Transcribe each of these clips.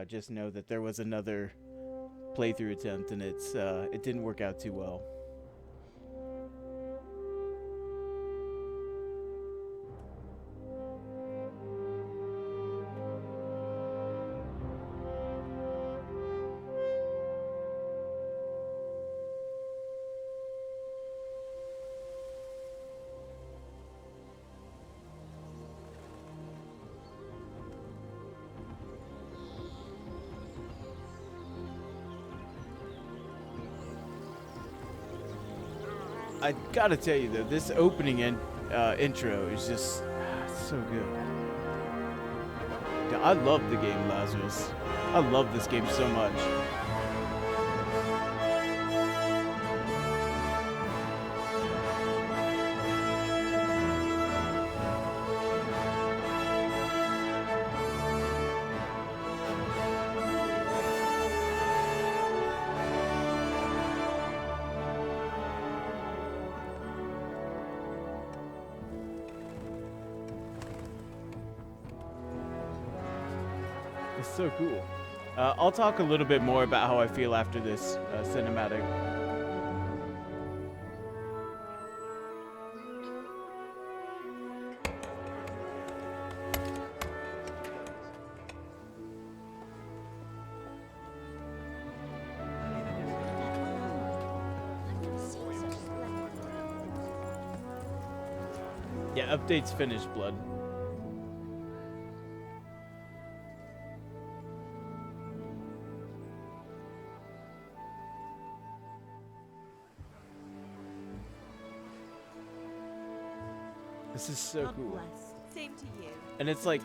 just know that there was another playthrough attempt, and it didn't work out too well. I gotta tell you though, this opening intro is just so good. I love the game Lazarus. I love this game so much. It's so cool. I'll talk a little bit more about how I feel after this cinematic. Yeah, update's finished, Blood. This is so cool. Same to you. And it's like,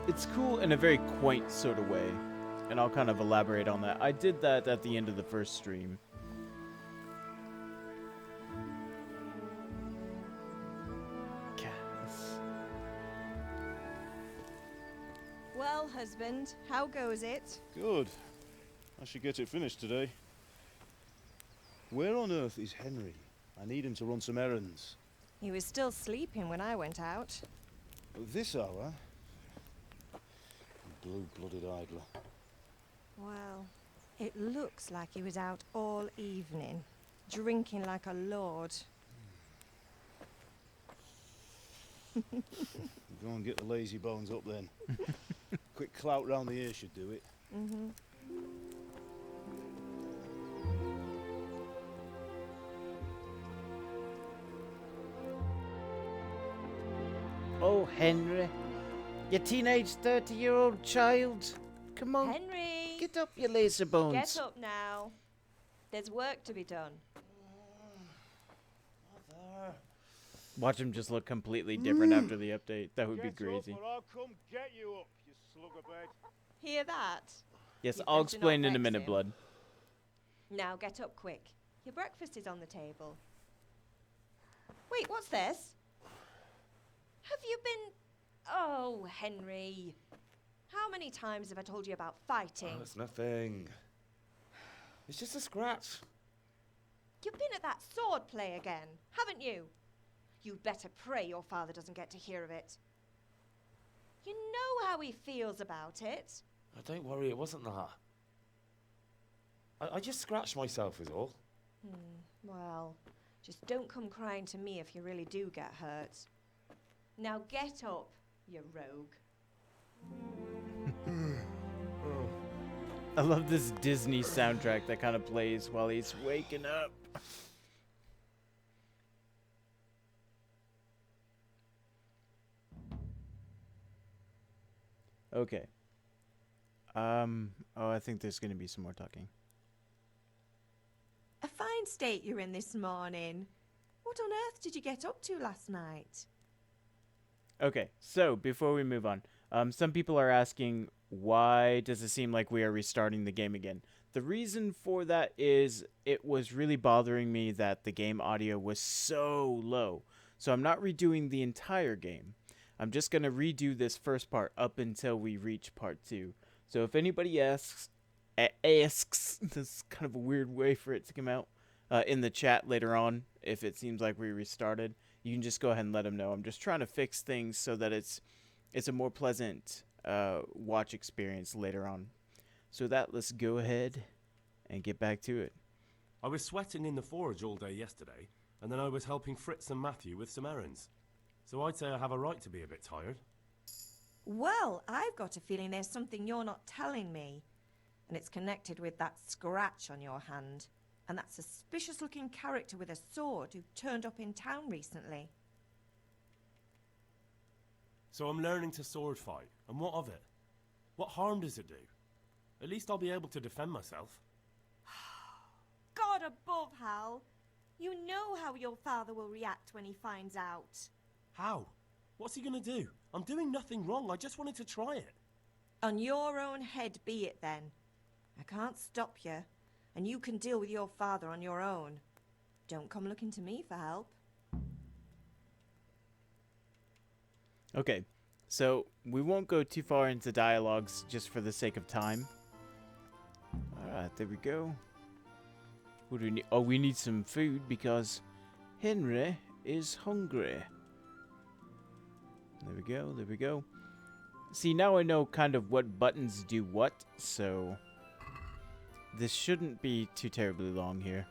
it's cool in a very quaint sort of way. And I'll kind of elaborate on that. I did that at the end of the first stream. Yes. Well, husband, how goes it? Good. I should get it finished today. Where on earth is Henry? I need him to run some errands. He was still sleeping when I went out. This hour? Blue-blooded idler. Well, it looks like he was out all evening, drinking like a lord. Go and get the lazy bones up then. Quick clout round the ear should do it. Mm-hmm. Oh, Henry. You teenage 30-year-old child. Come on. Henry! Get up, you laser bones. Get up now. There's work to be done. Watch him just look completely different after the update. That would be crazy. Up or I'll come get you up, you sluggerbed. Hear that? Yes, You'd I'll better explain not in a vex minute, him. Blood. Now get up quick. Your breakfast is on the table. Wait, what's this? Have you been... Oh, Henry. How many times have I told you about fighting? Oh, it's nothing. It's just a scratch. You've been at that sword play again, haven't you? You'd better pray your father doesn't get to hear of it. You know how he feels about it. Oh, don't worry, it wasn't that. I just scratched myself is all. Well, just don't come crying to me if you really do get hurt. Now get up, you rogue. I love this Disney soundtrack that kind of plays while he's waking up. Okay. Oh, I think there's going to be some more talking. A fine state you're in this morning. What on earth did you get up to last night? Okay, so before we move on, some people are asking, why does it seem like we are restarting the game again? The reason for that is it was really bothering me that the game audio was so low. So I'm not redoing the entire game. I'm just going to redo this first part up until we reach part 2. So if anybody asks, this is kind of a weird way for it to come out, in the chat later on, if it seems like we restarted, you can just go ahead and let them know. I'm just trying to fix things so that it's a more pleasant watch experience later on. So let's go ahead and get back to it. I was sweating in the forge all day yesterday, and then I was helping Fritz and Matthew with some errands. So I'd say I have a right to be a bit tired. Well, I've got a feeling there's something you're not telling me. And it's connected with that scratch on your hand. And that suspicious-looking character with a sword who turned up in town recently. So I'm learning to sword fight, and what of it? What harm does it do? At least I'll be able to defend myself. God above, Hal. You know how your father will react when he finds out. How? What's he gonna do? I'm doing nothing wrong, I just wanted to try it. On your own head be it then. I can't stop you, and you can deal with your father on your own. Don't come looking to me for help. Okay, so we won't go too far into dialogues just for the sake of time. Alright, there we go. What do we need? Oh, we need some food because Henry is hungry. There we go, there we go. See, now I know kind of what buttons do what, so this shouldn't be too terribly long here.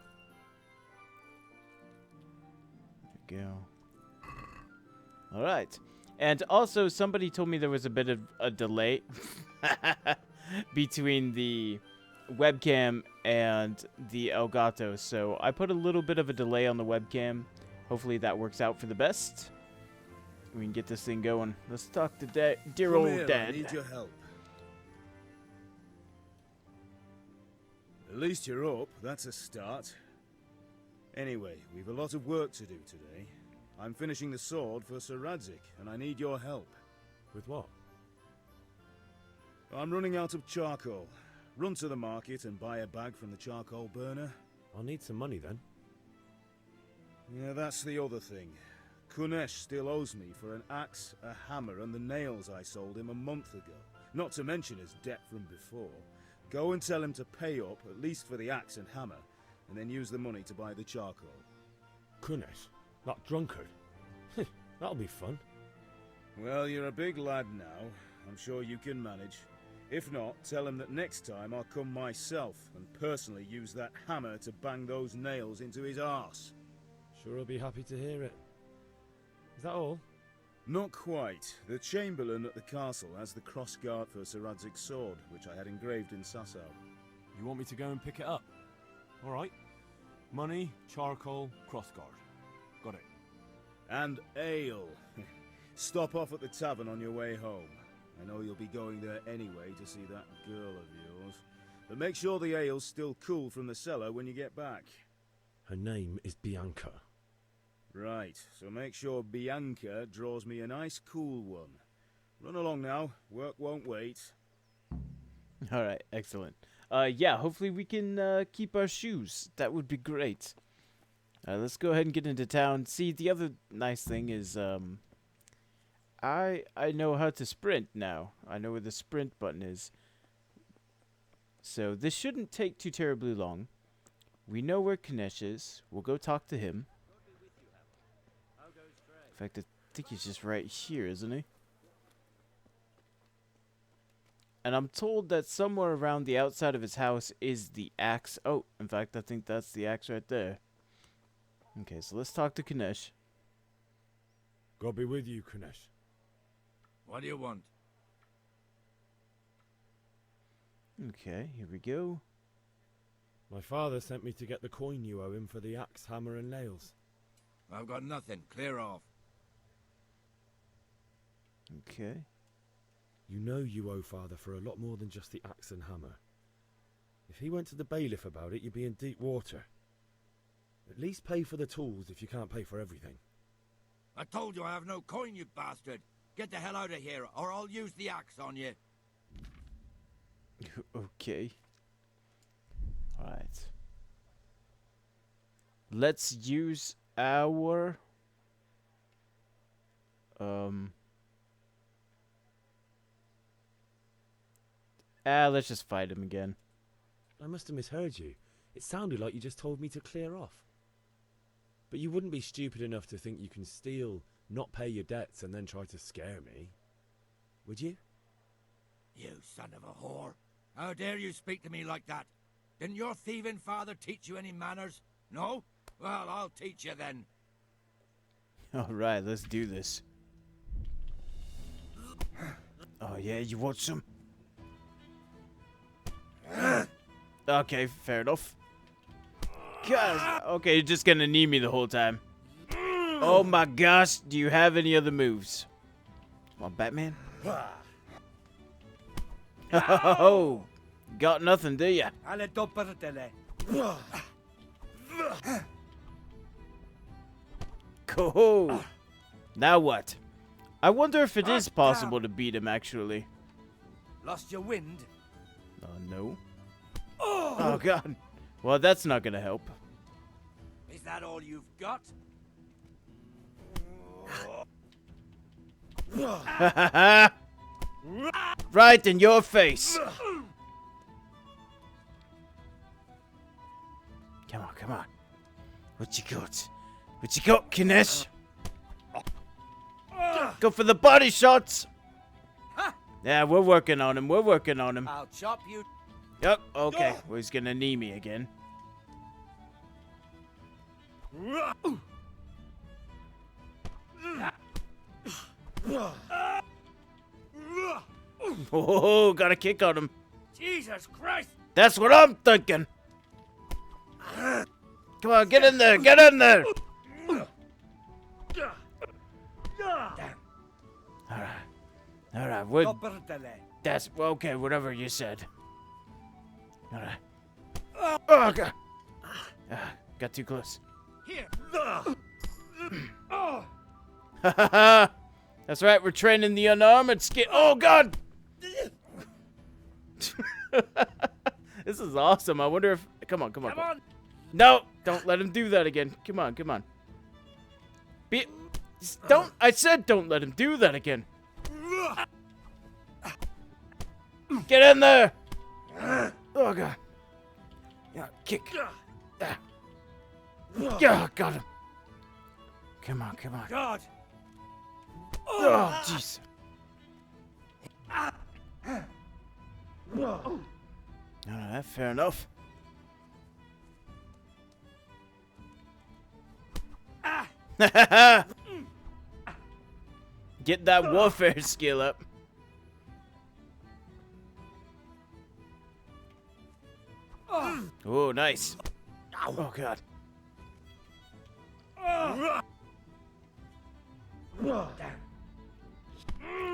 There we go. Alright. And also, somebody told me there was a bit of a delay between the webcam and the Elgato, so I put a little bit of a delay on the webcam. Hopefully that works out for the best. We can get this thing going. Let's talk to dear Come old here, Dad. I need your help. At least you're up, that's a start. Anyway, we've a lot of work to do today. I'm finishing the sword for Sir Radzig, and I need your help. With what? I'm running out of charcoal. Run to the market and buy a bag from the charcoal burner. I'll need some money then. Yeah, that's the other thing. Kunesh still owes me for an axe, a hammer, and the nails I sold him a month ago. Not to mention his debt from before. Go and tell him to pay up, at least for the axe and hammer, and then use the money to buy the charcoal. Kunesh? That drunkard? That'll be fun. Well, you're a big lad now. I'm sure you can manage. If not, tell him that next time I'll come myself and personally use that hammer to bang those nails into his arse. Sure I'll be happy to hear it. Is that all? Not quite. The Chamberlain at the castle has the crossguard for Sir Radzig's sword, which I had engraved in Sasau. You want me to go and pick it up? Alright. Money, charcoal, crossguard. Got it. And ale. Stop off at the tavern on your way home. I know you'll be going there anyway to see that girl of yours. But make sure the ale's still cool from the cellar when you get back. Her name is Bianca. Right, so make sure Bianca draws me a nice cool one. Run along now, work won't wait. Alright, excellent. Yeah, hopefully we can keep our shoes. That would be great. Let's go ahead and get into town. See, the other nice thing is, I know how to sprint now. I know where the sprint button is. So this shouldn't take too terribly long. We know where Kunesh is. We'll go talk to him. In fact, I think he's just right here, isn't he? And I'm told that somewhere around the outside of his house is the axe. Oh, in fact, I think that's the axe right there. Okay, so let's talk to Kunesh. God be with you, Kunesh. What do you want? Okay, here we go. My father sent me to get the coin you owe him for the axe, hammer and nails. I've got nothing. Clear off. Okay. You know you owe father for a lot more than just the axe and hammer. If he went to the bailiff about it, you'd be in deep water. At least pay for the tools if you can't pay for everything. I told you I have no coin, you bastard. Get the hell out of here, or I'll use the axe on you. Okay. Alright. Let's use our... let's just fight him again. I must have misheard you. It sounded like you just told me to clear off. But you wouldn't be stupid enough to think you can steal, not pay your debts, and then try to scare me. Would you? son of a whore. How dare you speak to me like that? Didn't your thieving father teach you any manners? No? Well, I'll teach you then. Alright, let's do this. Oh yeah, you want some? Okay, fair enough. God, okay, you're just gonna need me the whole time. Oh my gosh, do you have any other moves? Come on, Batman. Oh, got nothing, do ya? Cool. Now what? I wonder if it is possible to beat him, actually. Lost your wind? No. Oh, God. Well, that's not gonna help. Is that all you've got? Right in your face. Come on, come on. What you got? What you got, Kinesh? Go for the body shots. Yeah, we're working on him. We're working on him. I'll chop you. Yep, okay. Well, he's gonna knee me again. Oh, got a kick on him. Jesus Christ! That's what I'm thinking. Come on, get in there. Get in there. All right. We're that's okay. Whatever you said. All right. Oh God. Got too close. Here. That's right. We're training the unarmored skin. Oh God. This is awesome. I wonder if. Come on. No, don't let him do that again. Come on. Don't. I said don't let him do that again. Get in there. Oh God. Yeah, kick. Yeah, got him. Come on. God. Oh, jeez. No, that's fair enough. Get that warfare skill up. Oh, nice. Oh, God.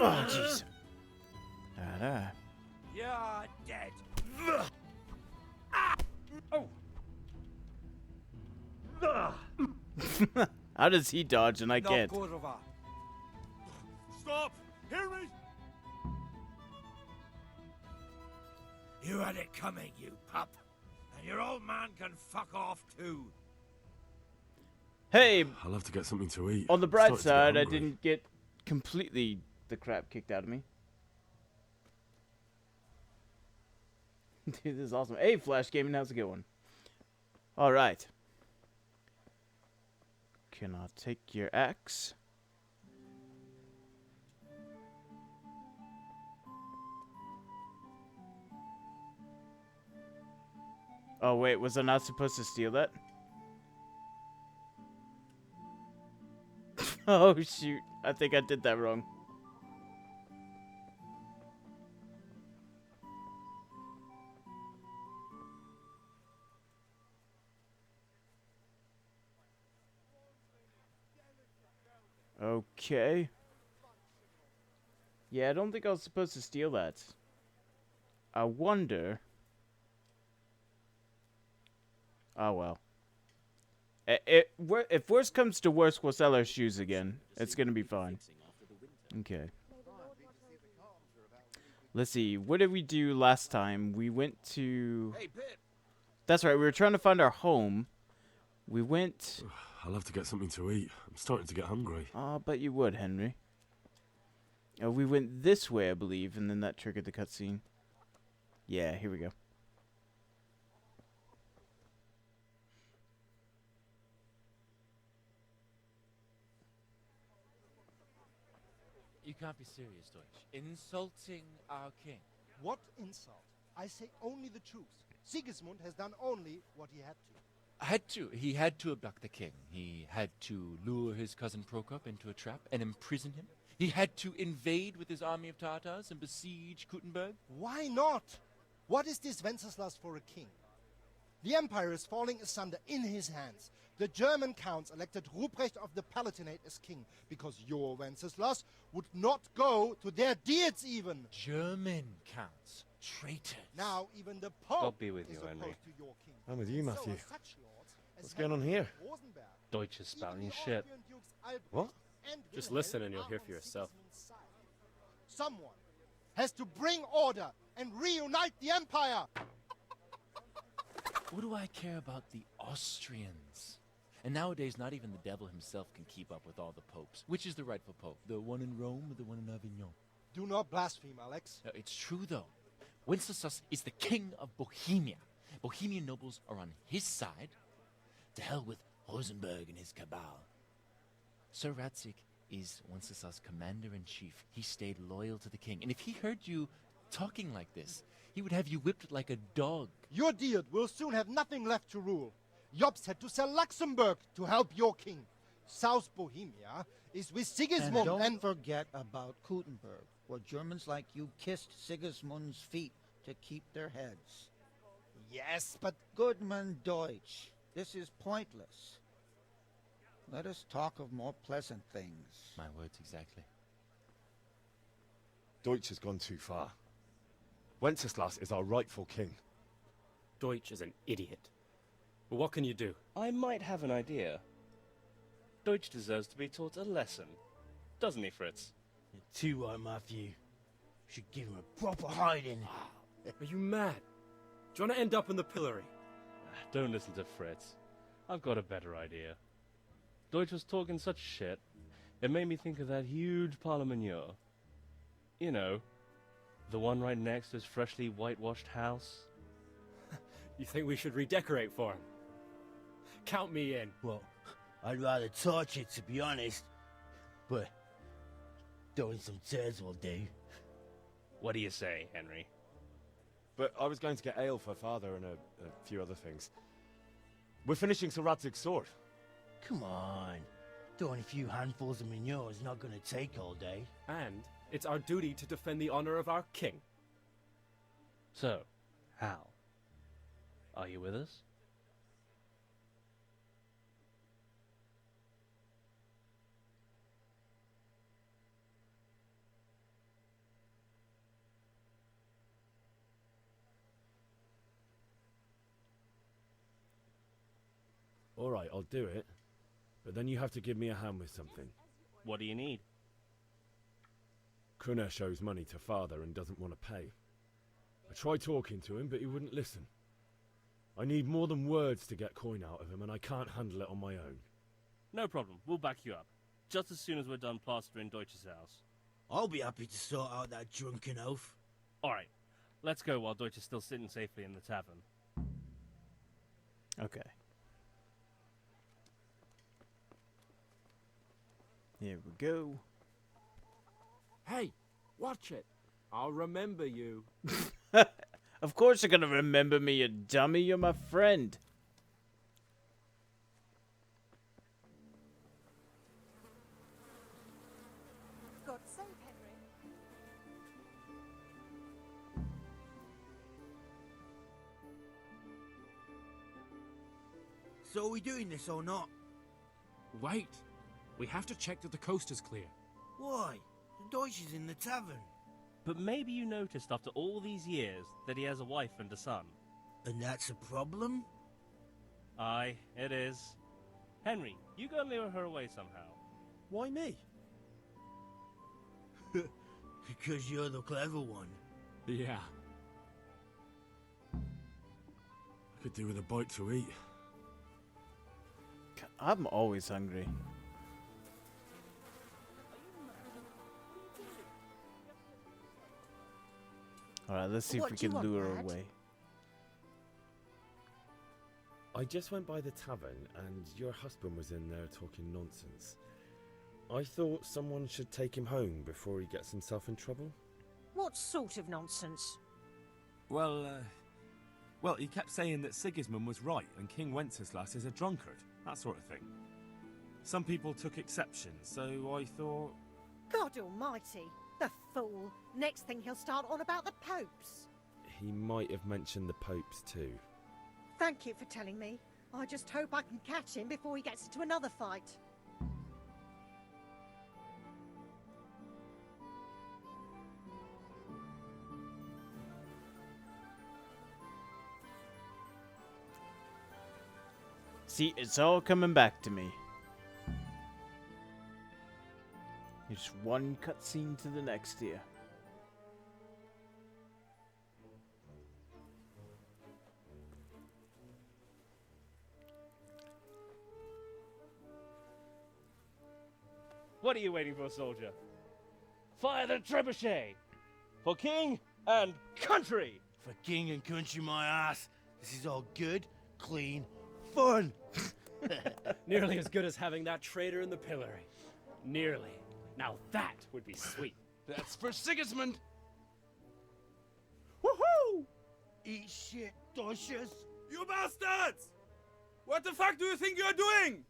Oh, jeez. You're dead. How does he dodge and I No, can't? Kurva. Stop! Hear me! You had it coming, you pup. And your old man can fuck off too. Hey, I'll have to get something to eat. on the I'm bright starting to get side, I hungry. didn't get completely the crap kicked out of me. Dude, this is awesome. Hey, Flash Gaming, how's it going? All right. Can I take your axe? Oh, wait, was I not supposed to steal that? Oh, shoot. I think I did that wrong. Okay. Yeah, I don't think I was supposed to steal that. I wonder... Oh, well. If worst comes to worst, we'll sell our shoes again. It's gonna be fine. Okay. Let's see. What did we do last time? We went to... Hey, Pip. That's right. We were trying to find our home. We went... I'll have to get something to eat. I'm starting to get hungry. I bet you would, Henry. We went this way, I believe, and then that triggered the cutscene. Yeah, here we go. You can't be serious, Deutsch. Insulting our king. What insult? I say only the truth. Sigismund has done only what he had to. He had to abduct the king. He had to lure his cousin Prokop into a trap and imprison him. He had to invade with his army of Tartars and besiege Kuttenberg. Why not? What is this Wenceslas for a king? The empire is falling asunder in his hands. The German counts elected Ruprecht of the Palatinate as king because your Wenceslas would not go to their deeds even. German counts. Traitors. Now even the Pope God be with is you, Henry. opposed to your king. I'm with you, So Matthew. are such lords as What's going on Henry here? of Rosenberg. Deutsch is Even spouting the shit. Austrian dukes Albrecht What? and Just Wilhelm listen and you'll are hear on for yourself. Sigismund's side. Someone has to bring order and reunite the empire. What do I care about the Austrians? And nowadays, not even the devil himself can keep up with all the popes. Which is the rightful pope? The one in Rome or the one in Avignon? Do not blaspheme, Alex. It's true, though. Wenceslas is the king of Bohemia. Bohemian nobles are on his side. To hell with Rosenberg and his cabal. Sir Ratzik is Wenceslas' commander-in-chief. He stayed loyal to the king. And if he heard you talking like this, he would have you whipped like a dog. Your Diet will soon have nothing left to rule. Jobst had to sell Luxembourg to help your king. South Bohemia is with Sigismund And don't forget about Kuttenberg, where Germans like you kissed Sigismund's feet to keep their heads. Yes, but Goodman Deutsch, this is pointless. Let us talk of more pleasant things. My words exactly. Deutsch has gone too far. Wenceslas is our rightful king. Deutsch is an idiot. But what can you do? I might have an idea. Deutsch deserves to be taught a lesson. Doesn't he, Fritz? You're too right, Matthew. Should give him a proper hiding. Are you mad? Do you want to end up in the pillory? Don't listen to Fritz. I've got a better idea. Deutsch was talking such shit, it made me think of that huge parliament. You know, the one right next to his freshly whitewashed house. You think we should redecorate for him? Count me in. Well, I'd rather torch it, to be honest. But throwing some tears will do. What do you say, Henry? But I was going to get ale for father and a few other things. We're finishing Sir Radzig's sword. Come on. Throwing a few handfuls of manure is not going to take all day. And it's our duty to defend the honor of our king. So, Hal, are you with us? All right, I'll do it. But then you have to give me a hand with something. What do you need? Kunesh owes money to father and doesn't want to pay. I tried talking to him, but he wouldn't listen. I need more than words to get coin out of him, and I can't handle it on my own. No problem. We'll back you up. Just as soon as we're done plastering Deutsch's house. I'll be happy to sort out that drunken oaf. Alright, let's go while Deutsch is still sitting safely in the tavern. Okay. Here we go. Hey, watch it. I'll remember you. Of course you're gonna remember me, you dummy. You're my friend. God save Henry. So are we doing this or not? Wait. We have to check that the coast is clear. Why? The Deutsch is in the tavern. But maybe you noticed after all these years that he has a wife and a son. And that's a problem? Aye, it is. Henry, you go and lure her away somehow. Why me? Because you're the clever one. Yeah. I could do with a bite to eat. I'm always hungry. Alright, let's see if What we do you can want, lure her lad? away. I just went by the tavern, and your husband was in there talking nonsense. I thought someone should take him home before he gets himself in trouble. What sort of nonsense? Well, he kept saying that Sigismund was right and King Wenceslas is a drunkard, that sort of thing. Some people took exception, so I thought... God almighty, the fool. Next thing he'll start on about the popes. He might have mentioned the popes too. Thank you for telling me. I just hope I can catch him before he gets into another fight. See, it's all coming back to me. It's one cutscene to the next here. What are you waiting for, soldier? Fire the trebuchet! For king and country! For king and country, my ass. This is all good, clean, fun. Nearly as good as having that traitor in the pillory. Nearly. Now that would be sweet. That's for Sigismund! Woohoo! Eat shit, douches. You bastards! What the fuck do you think you're doing?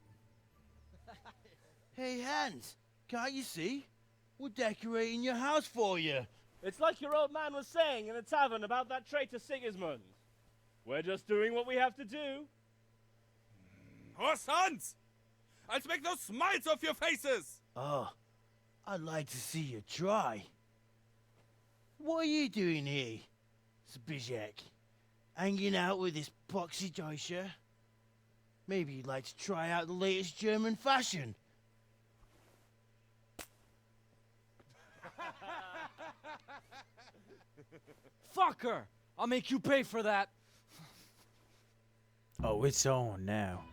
Hey, Hans, can't you see? We're decorating your house for you. It's like your old man was saying in the tavern about that traitor Sigismund. We're just doing what we have to do. Oh, sons! I'll make those smiles off your faces! Oh, I'd like to see you try. What are you doing here, Zbyszek? Hanging out with this poxy Deutscher? Maybe you'd like to try out the latest German fashion. Fucker! I'll make you pay for that. Oh, it's on now.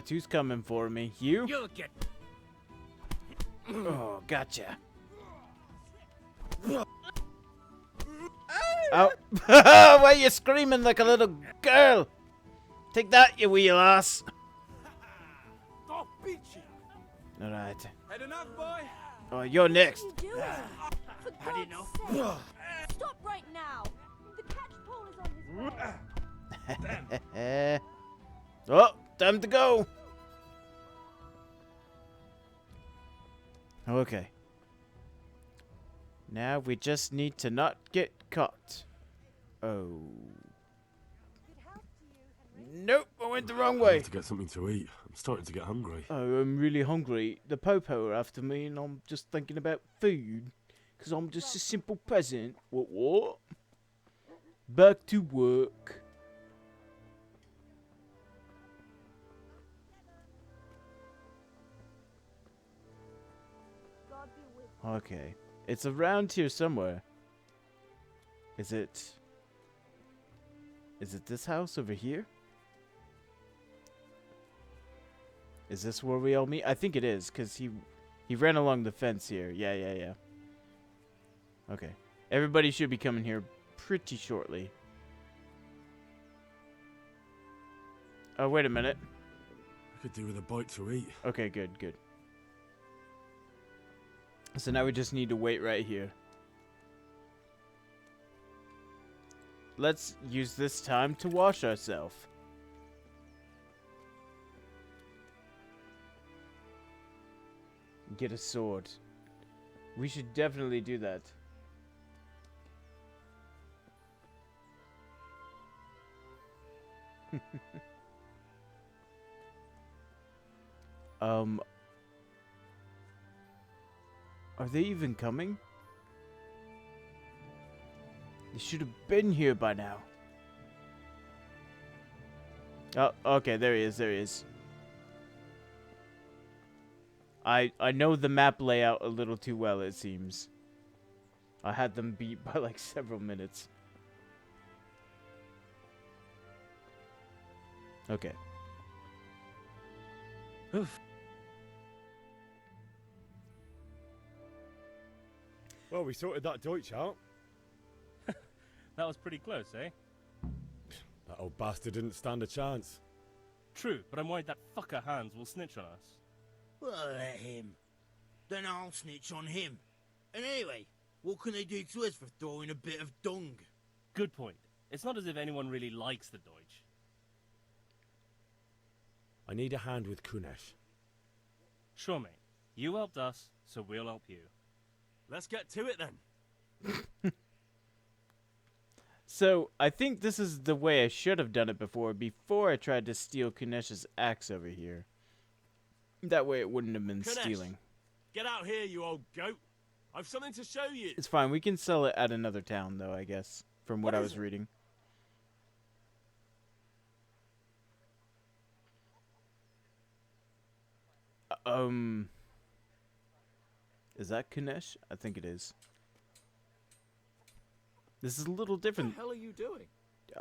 Who's coming for me? You? You'll get... Oh, gotcha. Oh, why are you screaming like a little girl? Take that, you wee ass. I'll beat you. Alright. Had enough, boy? Oh, you're next. What are you doing? For God's sake, stop right now. The catch pole is on his head. Oh, time to go. Okay. Now we just need to not get caught. Oh. Nope, I went the wrong way. I need to get something to eat. I'm starting to get hungry. Oh, I'm really hungry. The Popo are after me and I'm just thinking about food. Because I'm just a simple peasant. What? Back to work. Okay. It's around here somewhere. Is it this house over here? Is this where we all meet? I think it is, because he ran along the fence here. Yeah. Okay. Everybody should be coming here pretty shortly. Oh, wait a minute. I could do with a bite to eat. Okay, good. So now we just need to wait right here. Let's use this time to wash ourselves. Get a sword. We should definitely do that. Are they even coming? They should have been here by now. Oh, okay, there he is. I know the map layout a little too well, it seems. I had them beat by like several minutes. Okay. Oof. Well, we sorted that Deutsch out. That was pretty close, eh? That old bastard didn't stand a chance. True, but I'm worried that fucker Hans will snitch on us. Well, let him. then I'll snitch on him. And anyway, what can they do to us for throwing a bit of dung? Good point. It's not as if anyone really likes the Deutsch. I need a hand with Kunesh. Sure, mate. You helped us, so we'll help you. Let's get to it then. So, I think this is the way I should have done it before I tried to steal Kunesh's axe over here. That way it wouldn't have been Kunesh, stealing. Get out here, you old goat. I've something to show you. It's fine, we can sell it at another town though, I guess, from what I was reading. Is that Kunesh? I think it is. This is a little different. What the hell are you doing?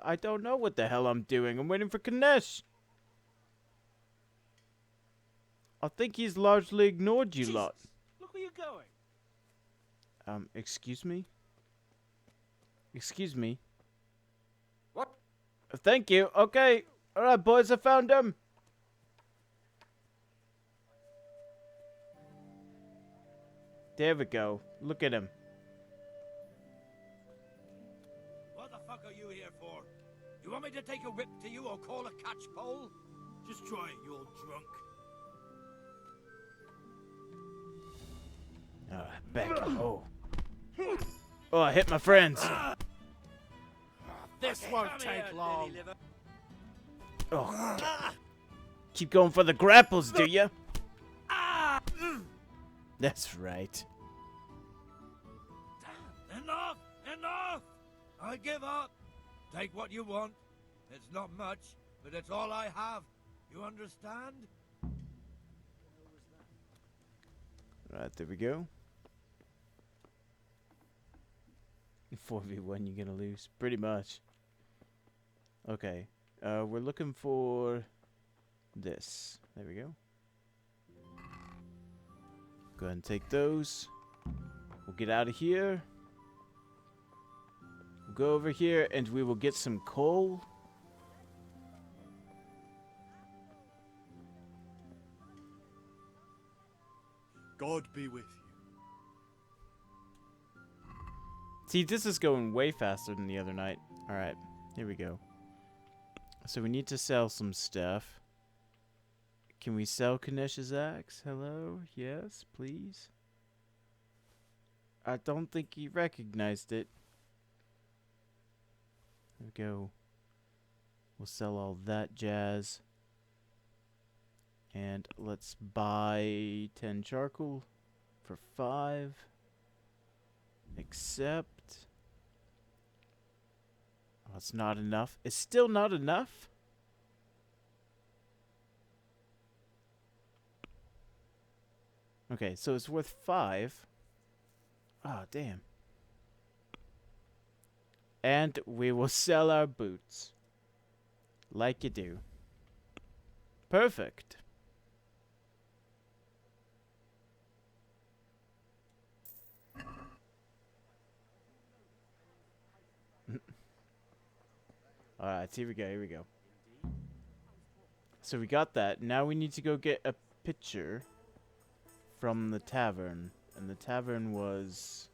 I don't know what the hell I'm doing. I'm waiting for Kunesh. I think he's largely ignored you lot. Look where you're going. Excuse me? Excuse me? What? Thank you. Okay. Alright, boys, I found him. There we go. Look at him. What the fuck are you here for? You want me to take a whip to you or call a catch pole? Just try it, you old drunk. Back. Oh. Oh, I hit my friends. This won't take long. Oh. Keep going for the grapples, do ya? That's right. Enough! Enough! I give up. Take what you want. It's not much, but it's all I have. You understand? Right, there we go. 4v1, you're gonna lose. Pretty much. Okay. We're looking for this. There we go. Go ahead and take those. We'll get out of here. We'll go over here and we will get some coal. God be with you. See, this is going way faster than the other night. Alright, here we go. So we need to sell some stuff. Can we sell Kunesh's axe? Hello? Yes, please? I don't think he recognized it. There we go. We'll sell all that jazz. And let's buy 10 charcoal for 5. Accept. Oh, it's not enough. It's still not enough? Okay, so it's worth 5. Oh, damn. And we will sell our boots. Like you do. Perfect. Alright, here we go, here we go. So we got that. Now we need to go get a picture from the tavern. And the tavern was...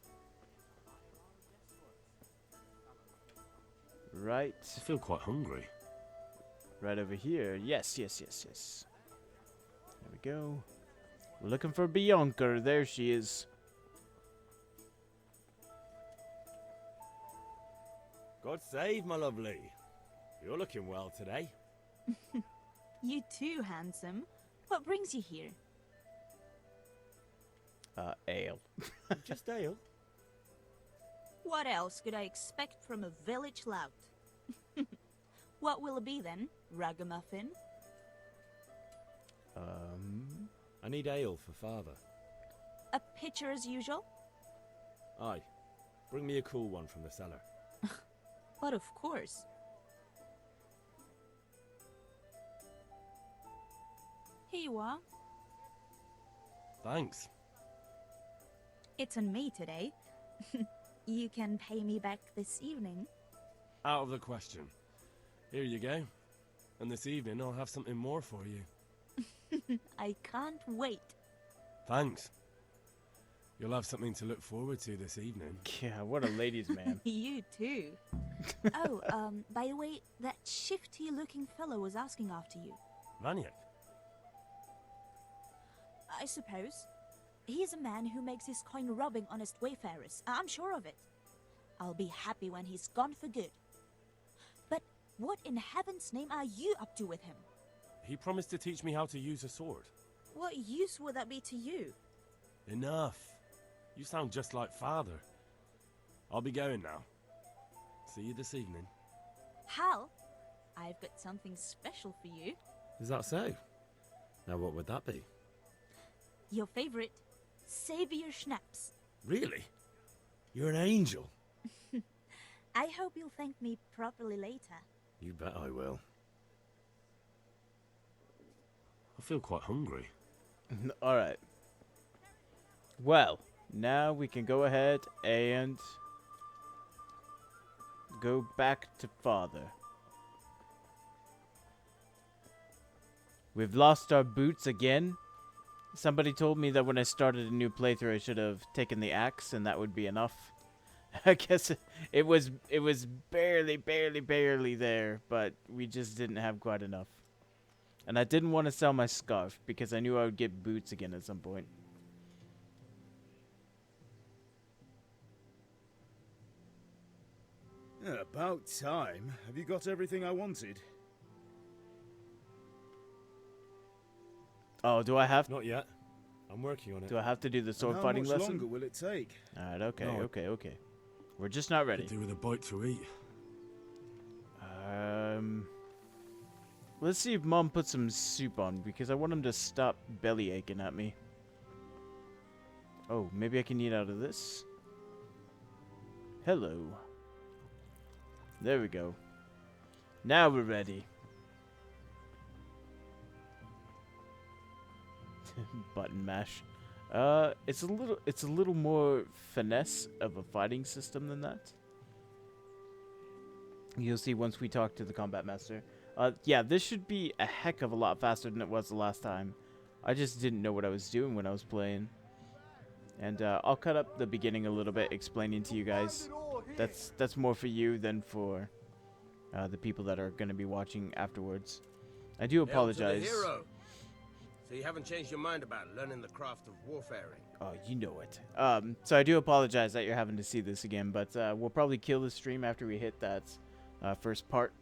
right... I feel quite hungry. Right over here. Yes, yes, yes, yes. There we go. We're looking for Bianca. There she is. God save, my lovely. You're looking well today. You too, handsome. What brings you here? Ale. Just ale? What else could I expect from a village lout? What will it be then? Ragamuffin? I need ale for father. A pitcher as usual? Aye. Bring me a cool one from the cellar. But of course. Here you are. Thanks. It's on me today. You can pay me back this evening. Out of the question. Here you go. And this evening I'll have something more for you. I can't wait. Thanks. You'll have something to look forward to this evening. Yeah, what a ladies' man. You too. Oh, by the way, that shifty-looking fellow was asking after you. Vaniak? I suppose. He's a man who makes his coin robbing honest wayfarers. I'm sure of it. I'll be happy when he's gone for good. But what in heaven's name are you up to with him? He promised to teach me how to use a sword. What use would that be to you? Enough. You sound just like father. I'll be going now. See you this evening. Hal, I've got something special for you. Is that so? Now what would that be? Your favorite, Savior Schnapps. Really? You're an angel. I hope you'll thank me properly later. You bet I will. I feel quite hungry. Alright. Well, now we can go ahead and go back to father. We've lost our boots again. Somebody told me that when I started a new playthrough I should have taken the axe and that would be enough. I guess it was barely there, but we just didn't have quite enough. And I didn't want to sell my scarf because I knew I would get boots again at some point. About time. Have you got everything I wanted? Oh, do I have? Not yet. I'm working on it. Do I have to do the sword And fighting how much lesson? longer will it take? Alright, okay, No. okay. We're just not ready. Could do with a bite to eat. Let's see if Mom puts some soup on because I want him to stop belly aching at me. Oh, maybe I can eat out of this. Hello. There we go. Now we're ready. Button mash. It's a little more finesse of a fighting system than that. You'll see once we talk to the combat master. Yeah, this should be a heck of a lot faster than it was the last time. I just didn't know what I was doing when I was playing. And I'll cut up the beginning a little bit, explaining to you guys. That's more for you than for the people that are going to be watching afterwards. I do apologize. Hero. So you haven't changed your mind about learning the craft of warfaring? Oh, you know it. So I do apologize that you're having to see this again, but we'll probably kill the stream after we hit that first part,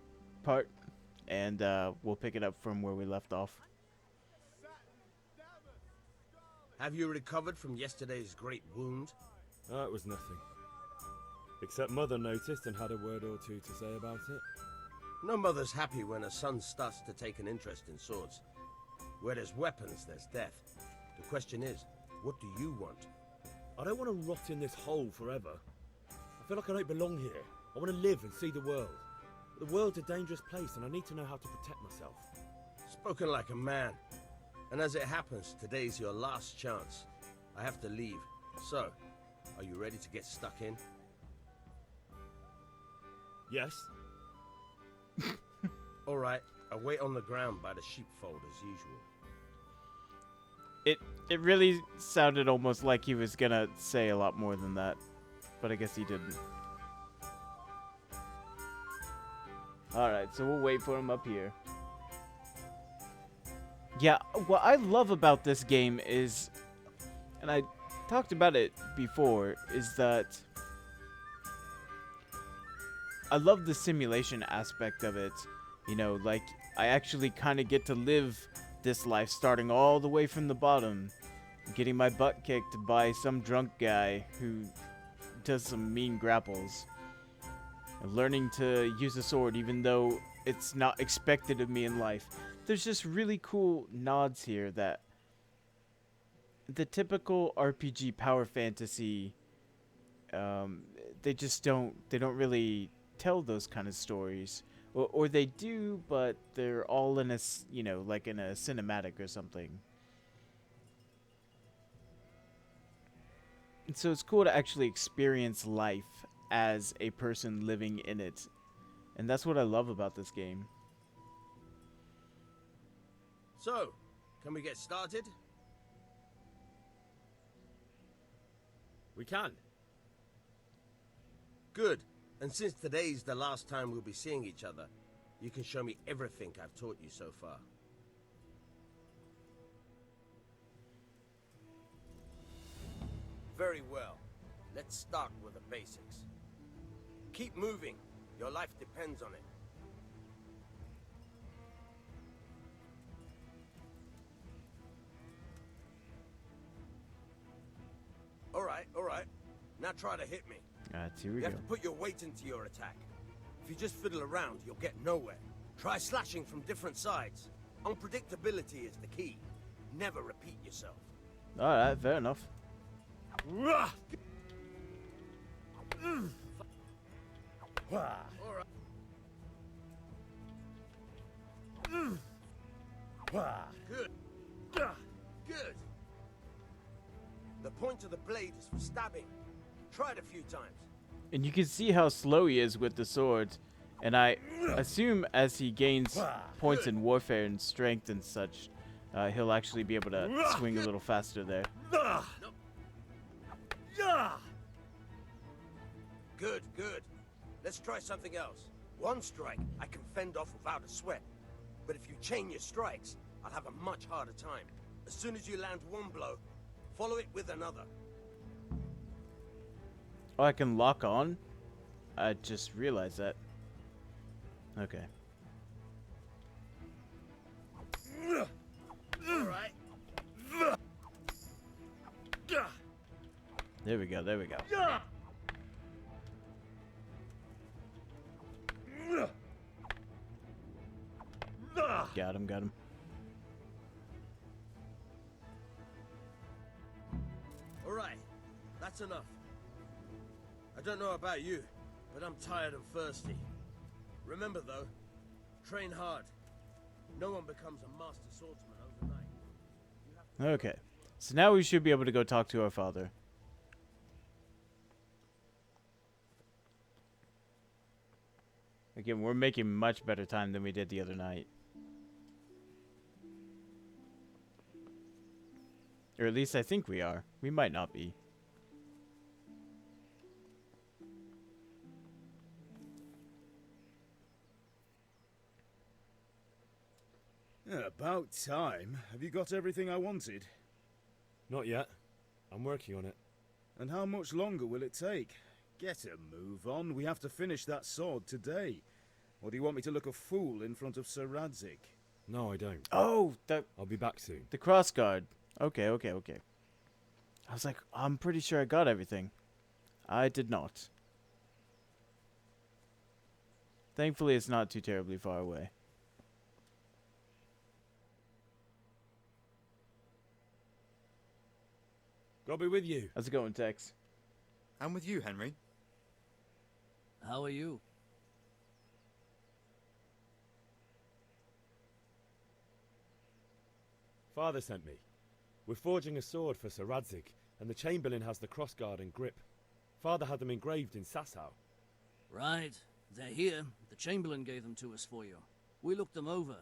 and we'll pick it up from where we left off. Have you recovered from yesterday's great wound? It was nothing. Except Mother noticed and had a word or two to say about it. No mother's happy when a son starts to take an interest in swords. Where there's weapons, there's death. The question is, what do you want? I don't want to rot in this hole forever. I feel like I don't belong here. I want to live and see the world. The world's a dangerous place and I need to know how to protect myself. Spoken like a man. And as it happens, today's your last chance. I have to leave. So, are you ready to get stuck in? Yes. All right, I'll wait on the ground by the sheepfold as usual. It really sounded almost like he was gonna say a lot more than that, but I guess he didn't. Alright, so we'll wait for him up here. Yeah, what I love about this game is, and I talked about it before, is that I love the simulation aspect of it. You know, like, I actually kind of get to live this life starting all the way from the bottom, getting my butt kicked by some drunk guy who does some mean grapples, and learning to use a sword even though it's not expected of me in life. There's just really cool nods here that the typical RPG power fantasy, they don't really tell those kind of stories. Or they do, but they're all in a, you know, like in a cinematic or something. And so it's cool to actually experience life as a person living in it. And that's what I love about this game. So, can we get started? We can. Good. And since today's the last time we'll be seeing each other, you can show me everything I've taught you so far. Very well. Let's start with the basics. Keep moving. Your life depends on it. All right. Now try to hit me. Here we You go. have to put your weight into your attack. If you just fiddle around, you'll get nowhere. Try slashing from different sides. Unpredictability is the key. Never repeat yourself. Alright, fair enough. Good. Good. The point of the blade is for stabbing. Try it a few times. And you can see how slow he is with the sword. And I assume as he gains points in warfare and strength and such, he'll actually be able to swing a little faster there. Good, good. Let's try something else. One strike I can fend off without a sweat. But if you chain your strikes, I'll have a much harder time. As soon as you land one blow, follow it with another. Oh, I can lock on? I just realized that. Okay. Alright. There we go, there we go. Got him, got him. Alright, that's enough. I don't know about you, but I'm tired and thirsty. Remember though, train hard. No one becomes a master swordsman overnight. Okay. So now we should be able to go talk to our father. Again, we're making much better time than we did the other night. Or at least I think we are. We might not be. About time. Have you got everything I wanted? Not yet. I'm working on it. And how much longer will it take? Get a move on. We have to finish that sword today. Or do you want me to look a fool in front of Sir Radzik? No, I don't. Oh, I'll be back soon. The crossguard. Okay. I was like, I'm pretty sure I got everything. I did not. Thankfully, it's not too terribly far away. God be with you. How's it going, Tex? I'm with you, Henry. How are you? Father sent me. We're forging a sword for Sir Radzik, and the Chamberlain has the crossguard and grip. Father had them engraved in Sasau. Right. They're here. The Chamberlain gave them to us for you. We looked them over.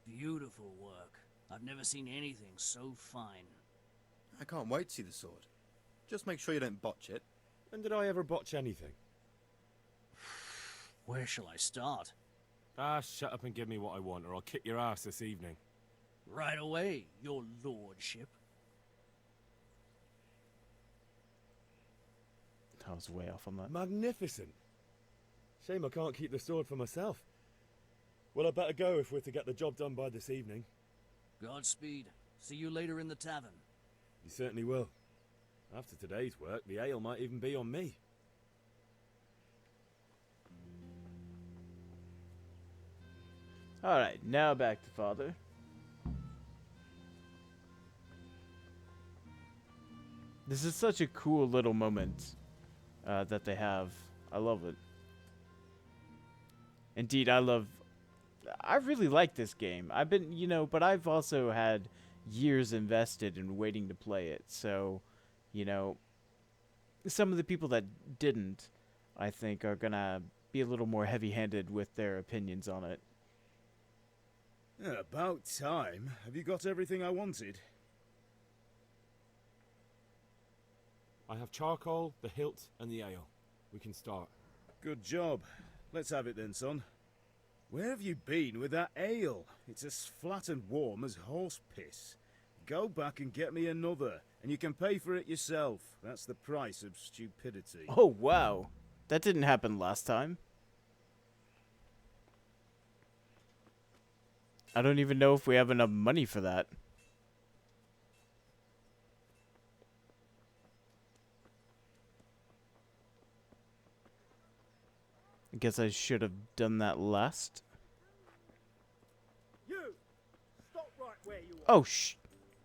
Beautiful work. I've never seen anything so fine. I can't wait to see the sword. Just make sure you don't botch it. When did I ever botch anything? Where shall I start? Shut up and give me what I want, or I'll kick your ass this evening. Right away, your lordship. I was way off on that. Magnificent. Shame I can't keep the sword for myself. Well, I better go if we're to get the job done by this evening. Godspeed. See you later in the tavern. You certainly will. After today's work, the ale might even be on me. Alright, now back to Father. This is such a cool little moment that they have. I love it. Indeed, I really like this game. I've been, but I've also had years invested in waiting to play it. So, some of the people that didn't, I think, are going to be a little more heavy-handed with their opinions on it. About time. Have you got everything I wanted? I have charcoal, the hilt, and the ale. We can start. Good job. Let's have it then, son. Where have you been with that ale? It's as flat and warm as horse piss. Go back and get me another, and you can pay for it yourself. That's the price of stupidity. Oh, wow. That didn't happen last time. I don't even know if we have enough money for that. I guess I should have done that last. You! Stop right where you are. Oh,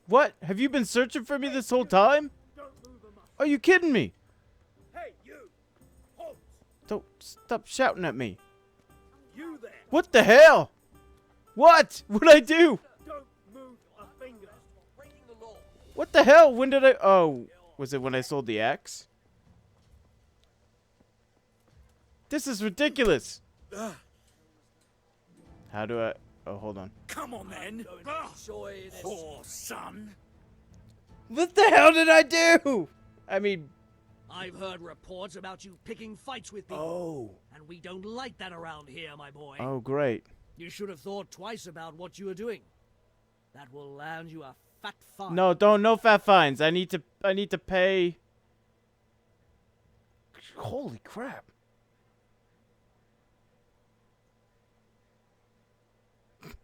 what? Have you been searching for me this whole time? Are you kidding me? Hey, you! Halt! Don't stop shouting at me. You there! What the hell? What? What'd I do? Don't move a finger. What the hell? When did I... Oh, was it when I sold the axe? This is ridiculous. How do I... Oh, hold on. Come on, then. Poor son. What the hell did I do? I mean... I've heard reports about you picking fights with people. Oh. And we don't like that around here, my boy. Oh, great. You should have thought twice about what you were doing. That will land you a fat fine. No fat fines. I need to pay... Holy crap.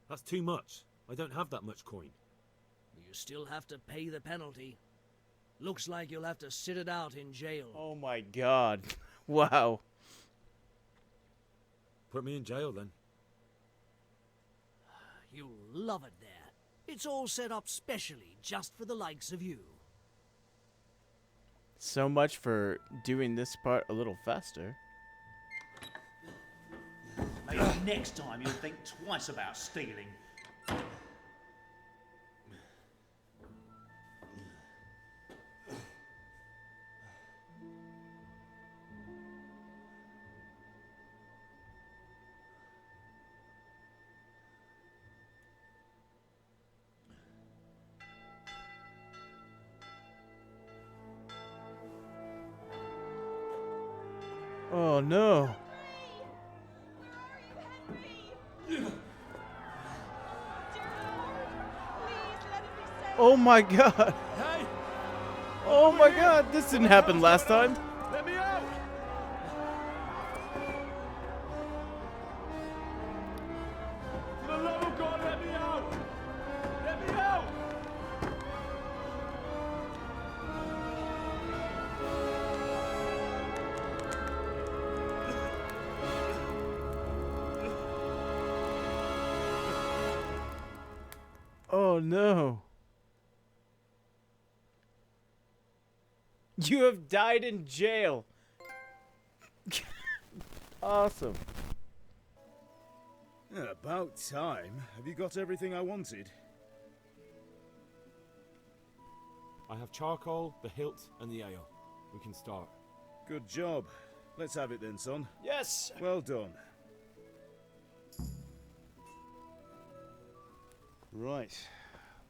That's too much. I don't have that much coin. You still have to pay the penalty. Looks like you'll have to sit it out in jail. Oh my god. Wow. Put me in jail then. You'll love it there. It's all set up specially just for the likes of you. So much for doing this part a little faster. Maybe next time you'll think twice about stealing. Oh no. Oh my god. Hey! Oh my god, this didn't happen last time. Let me out! For the love of God, let me out! Let me out! Oh no. You have died in jail. Awesome. About time. Have you got everything I wanted? I have charcoal, the hilt, and the ale. We can start. Good job. Let's have it then, son. Yes. Well done. Right.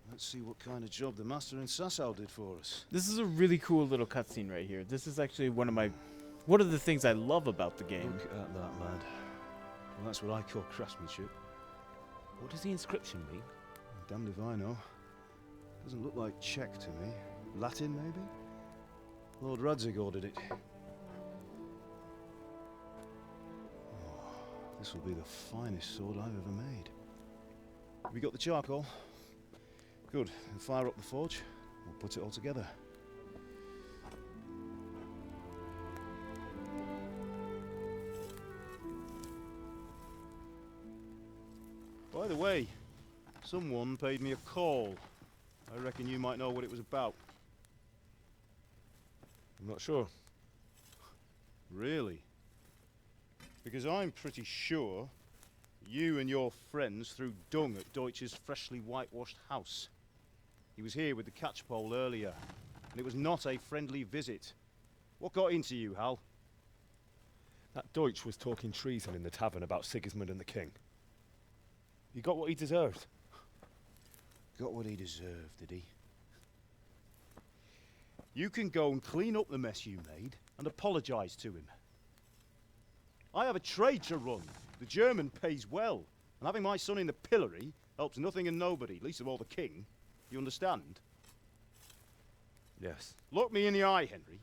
Let's see what kind of job the Master in Sasau did for us. This is a really cool little cutscene right here. This is actually one of the things I love about the game. Look at that, lad. Well, that's what I call craftsmanship. What does the inscription mean? Damned if I know. Doesn't look like Czech to me. Latin, maybe? Lord Radzig ordered it. Oh, this will be the finest sword I've ever made. Have you got the charcoal? Good. Then fire up the forge. We'll put it all together. By the way, someone paid me a call. I reckon you might know what it was about. I'm not sure. Really? Because I'm pretty sure you and your friends threw dung at Deutsch's freshly whitewashed house. He was here with the catchpole earlier, and it was not a friendly visit. What got into you, Hal? That Deutsch was talking treason in the tavern about Sigismund and the king. He got what he deserved. Got what he deserved, did he? You can go and clean up the mess you made and apologise to him. I have a trade to run. The German pays well, and having my son in the pillory helps nothing and nobody, least of all the king. You understand? Yes. Look me in the eye, Henry.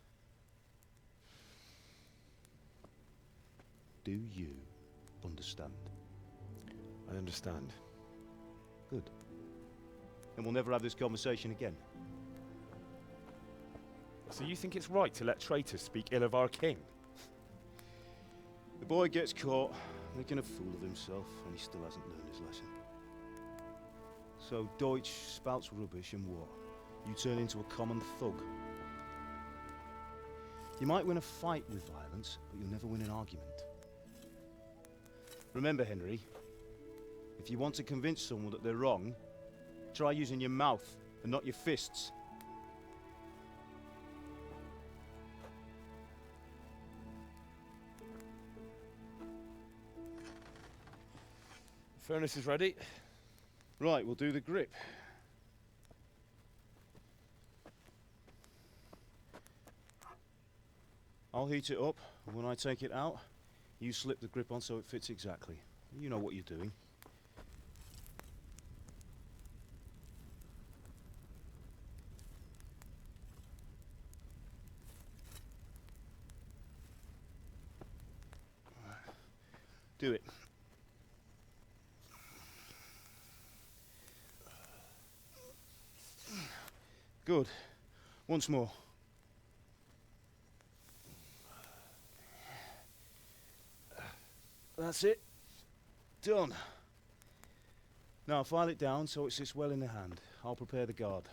Do you understand? I understand. Good. Then we'll never have this conversation again. So you think it's right to let traitors speak ill of our king? The boy gets caught, making a fool of himself, and he still hasn't learned his lesson. So Deutsch spouts rubbish, and what? You turn into a common thug. You might win a fight with violence, but you'll never win an argument. Remember, Henry, if you want to convince someone that they're wrong, try using your mouth and not your fists. Furnace is ready. Right, we'll do the grip. I'll heat it up, and when I take it out, you slip the grip on so it fits exactly. You know what you're doing. Do it. Good. Once more. That's it. Done. Now file it down so it sits well in the hand. I'll prepare the guard.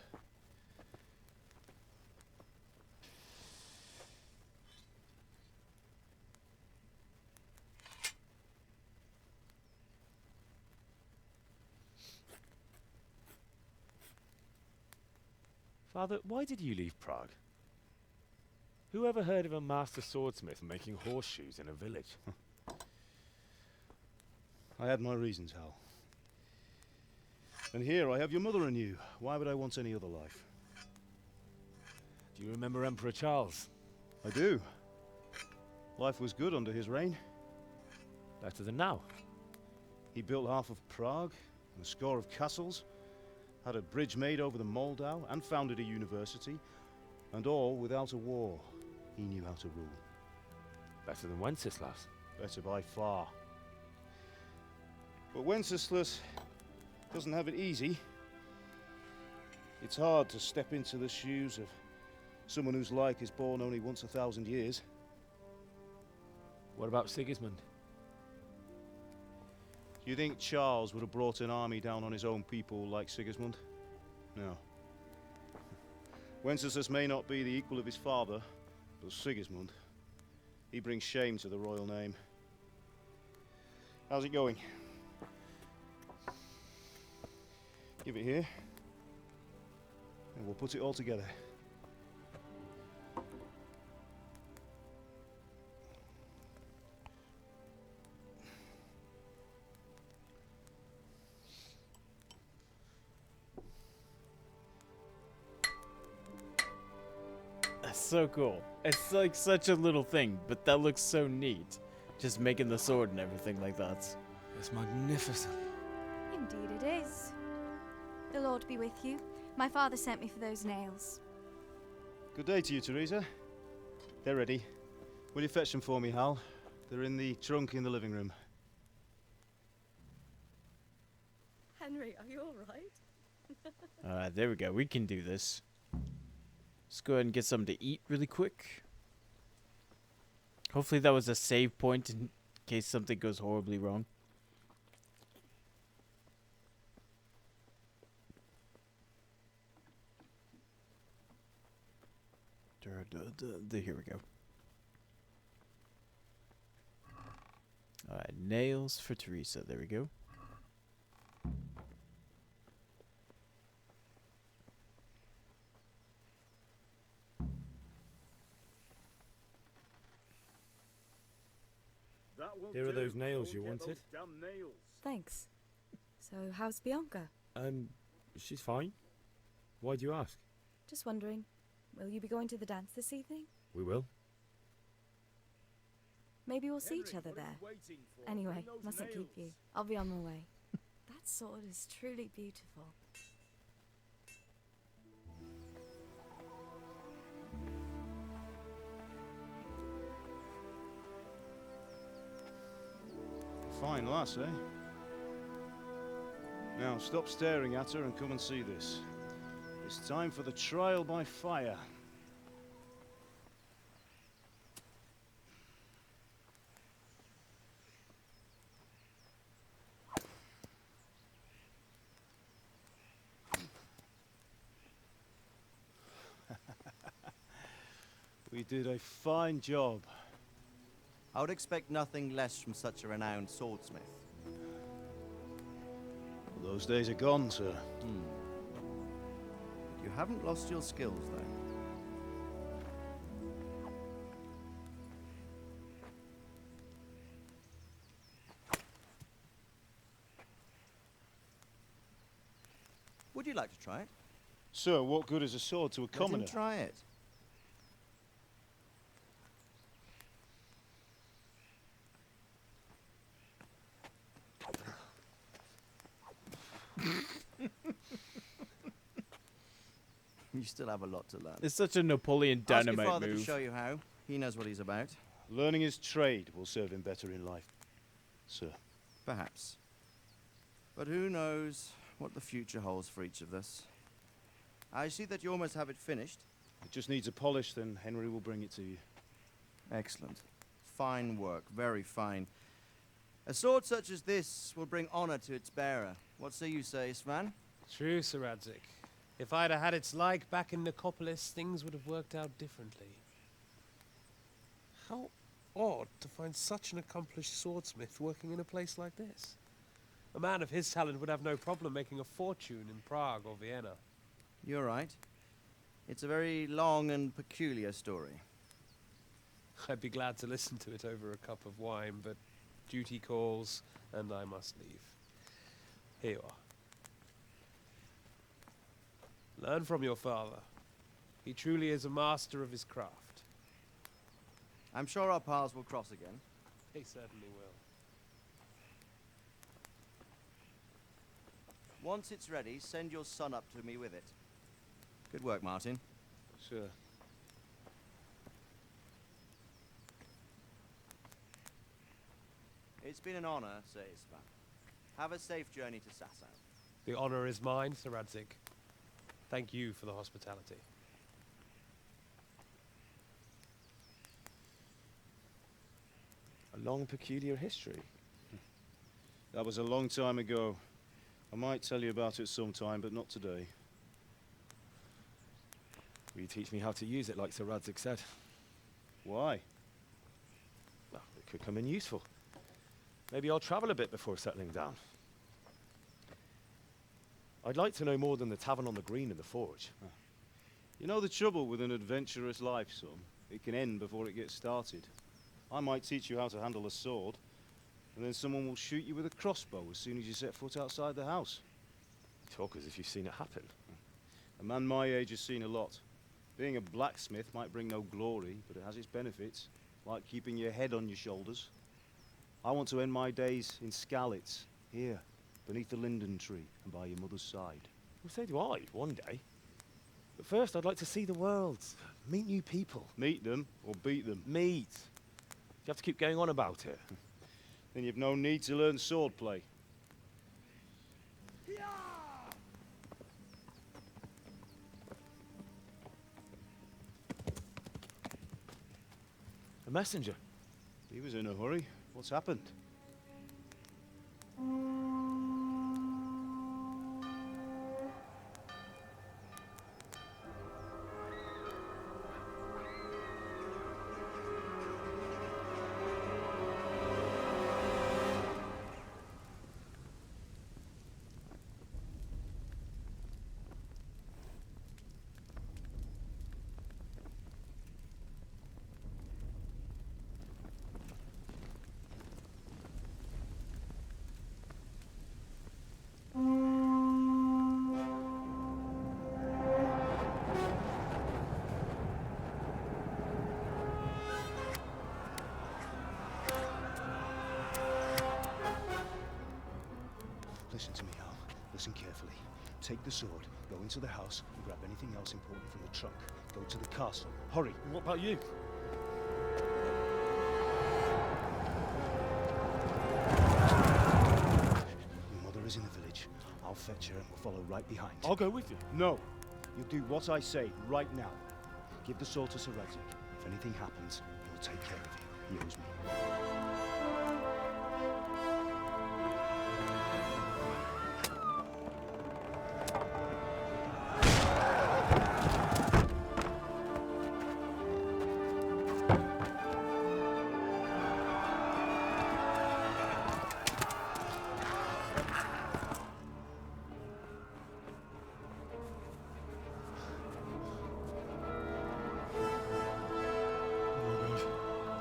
Father, why did you leave Prague? Who ever heard of a master swordsmith making horseshoes in a village? I had my reasons, Hal. And here I have your mother and you. Why would I want any other life? Do you remember Emperor Charles? I do. Life was good under his reign. Better than now. He built half of Prague, and a score of castles, had a bridge made over the Moldau, and founded a university, and all without a war. He knew how to rule. Better than Wenceslas. Better by far. But Wenceslas doesn't have it easy. It's hard to step into the shoes of someone whose like is born only once 1,000 years. What about Sigismund? Do you think Charles would have brought an army down on his own people like Sigismund? No. Wenceslas may not be the equal of his father, but Sigismund, he brings shame to the royal name. How's it going? Give it here, and we'll put it all together. That's so cool. It's like such a little thing, but that looks so neat. Just making the sword and everything like that. It's magnificent. Indeed it is. The Lord be with you. My father sent me for those nails. Good day to you, Teresa. They're ready. Will you fetch them for me, Hal? They're in the trunk in the living room. Henry, are you all right? There we go. We can do this. Let's go ahead and get something to eat really quick. Hopefully that was a save point in case something goes horribly wrong. Here we go. Alright, nails for Teresa. There we go. Here are those nails you wanted. Thanks. So, how's Bianca? She's fine. Why do you ask? Just wondering. Will you be going to the dance this evening? We will. Maybe we'll see each other there. Anyway, mustn't keep you. I'll be on my way. That sword is truly beautiful. Fine lass, eh? Now, stop staring at her and come and see this. It's time for the trial by fire. We did a fine job. I would expect nothing less from such a renowned swordsmith. Those days are gone, sir. You haven't lost your skills, though. Would you like to try it? Sir, what good is a sword to a commoner? Let him try it. You still have a lot to learn. It's such a Napoleon Ask Dynamite your father move. to show you how. He knows what he's about. Learning his trade will serve him better in life, sir. Perhaps. But who knows what the future holds for each of us. I see that you almost have it finished. It just needs a polish, then Henry will bring it to you. Excellent. Fine work, very fine. A sword such as this will bring honor to its bearer. What say you, Svan? True, Sir Radzik. If I'd have had its like back in Nicopolis, things would have worked out differently. How odd to find such an accomplished swordsmith working in a place like this. A man of his talent would have no problem making a fortune in Prague or Vienna. You're right. It's a very long and peculiar story. I'd be glad to listen to it over a cup of wine, but duty calls, and I must leave. Here you are. Learn from your father. He truly is a master of his craft. I'm sure our paths will cross again. He certainly will. Once it's ready, send your son up to me with it. Good work, Martin. Sure. It's been an honor, Sir Isvan. Have a safe journey to Sasau. The honor is mine, Sir Radzik. Thank you for the hospitality. A long, peculiar history. That was a long time ago. I might tell you about it sometime, but not today. Will you teach me how to use it, like Sir Radzik said? Why? Well, it could come in useful. Maybe I'll travel a bit before settling down. I'd like to know more than the tavern on the green and the forge. You know the trouble with an adventurous life, son? It can end before it gets started. I might teach you how to handle a sword, and then someone will shoot you with a crossbow as soon as you set foot outside the house. You talk as if you've seen it happen. A man my age has seen a lot. Being a blacksmith might bring no glory, but it has its benefits, like keeping your head on your shoulders. I want to end my days in Skalitz, here, beneath the linden tree and by your mother's side. Well, so do I, one day. But first, I'd like to see the world, meet new people. Meet them or beat them? Meet. You have to keep going on about it. Then you've no need to learn swordplay. A messenger. He was in a hurry. What's happened? Take the sword, go into the house, and grab anything else important from the trunk. Go to the castle. Hurry! What about you? Your mother is in the village. I'll fetch her and we'll follow right behind. I'll go with you. No! You'll do what I say right now. Give the sword to Sir Radzik. If anything happens, he'll take care of you. He owes me.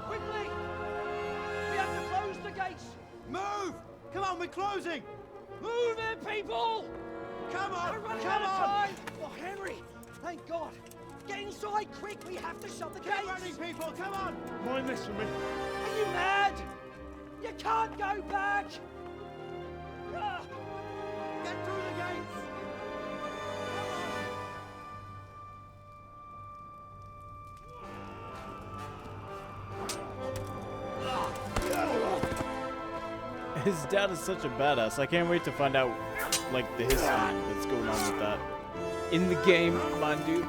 Quickly! We have to close the gates! Move! Come on, we're closing! Move it, people! Come on! We're running Come out of on! time! Oh, Henry! Thank God! Get inside, quick! We have to shut the gates! Get ready, people! Come on! Mind this for me. Are you mad? You can't go back! Ah! Get through the gates! His dad is such a badass. I can't wait to find out, like, the history that's going on with that. In the game, mind you.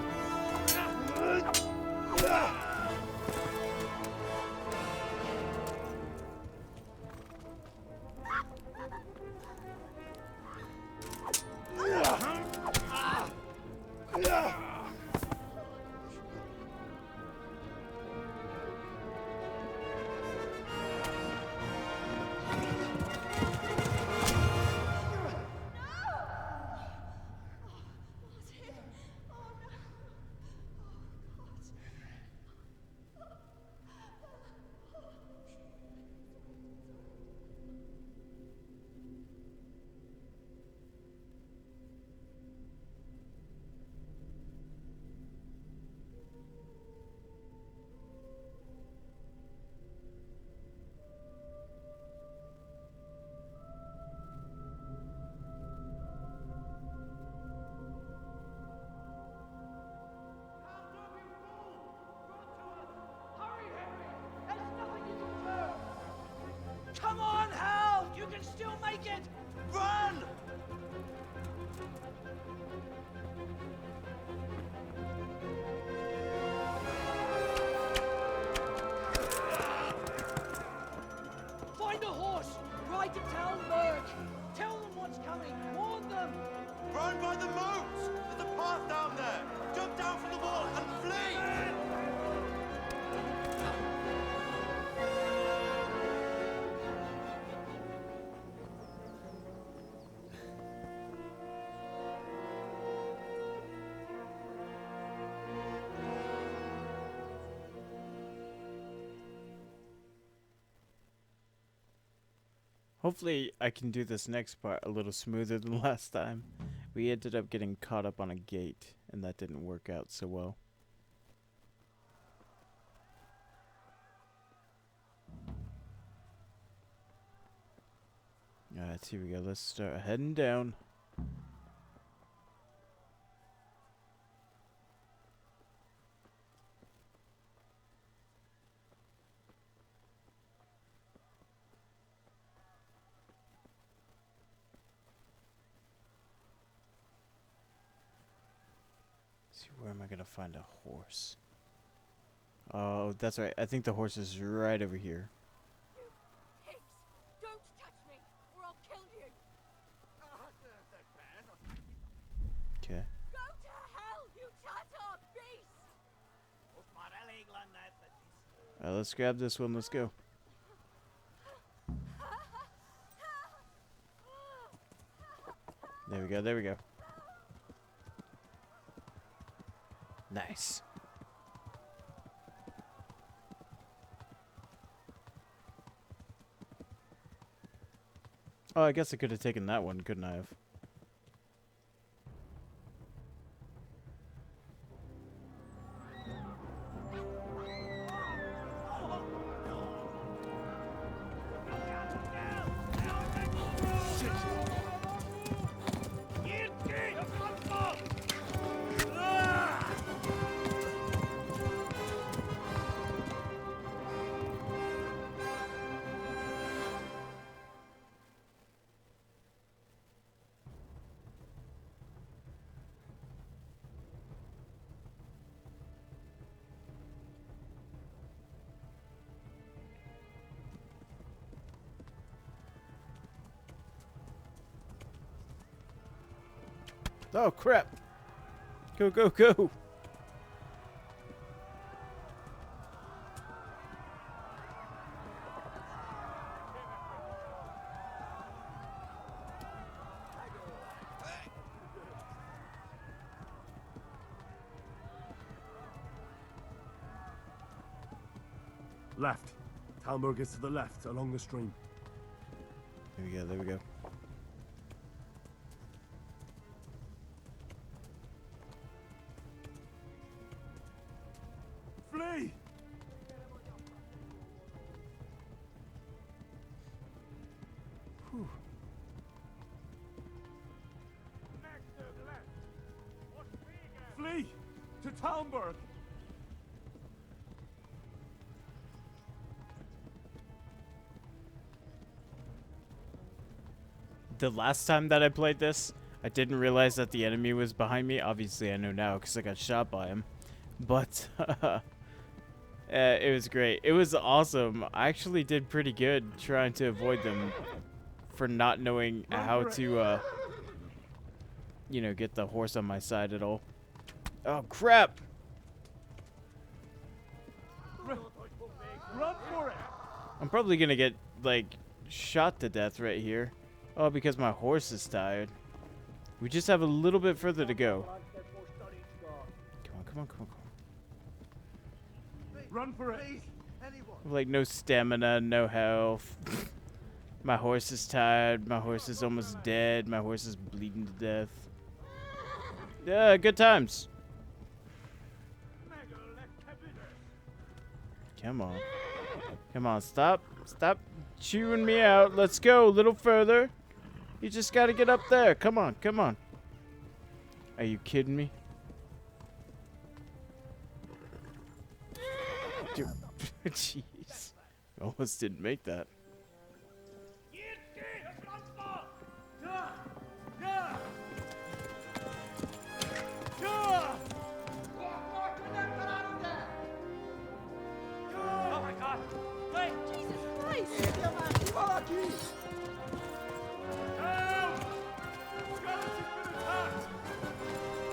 Come on, Hal! You can still make it! Run! Find a horse! Ride to town, Merc! Tell them what's coming! Warn them! Run by the moat! There's a path down there! Jump down from the wall and flee! Hopefully I can do this next part a little smoother than last time. We ended up getting caught up on a gate, and that didn't work out so well. Alright, here we go. Let's start heading down. See, where am I gonna find a horse? Oh, that's right. I think the horse is right over here. Don't touch me, or I'll kill you. Okay. Go to hell, you tatar beast! Alright, let's grab this one. Let's go. There we go. There we go. Nice. Oh, I guess I could have taken that one, couldn't I have? Oh, crap. Go, go, go. Left. Talmberg is to the left, along the stream. There we go, there we go. Flee! Whew. Flee! To Talmberg! The last time that I played this, I didn't realize that the enemy was behind me. Obviously, I know now because I got shot by him. But it was great. It was awesome. I actually did pretty good trying to avoid them for not knowing how to, you know, get the horse on my side at all. Oh, crap! Run for it! I'm probably going to get, like, shot to death right here. Oh, because my horse is tired. We just have a little bit further to go. Come on, come on, come on, come on. Run for it! Like, no stamina, no health. My horse is tired. My horse is almost dead. My horse is bleeding to death. Yeah, good times. Come on. Come on, stop. Stop chewing me out. Let's go a little further. You just gotta get up there. Come on, come on. Are you kidding me? Jeez. Almost didn't make that. Oh my God! Wait! Jesus Christ! Help! Skeleton's been attacked!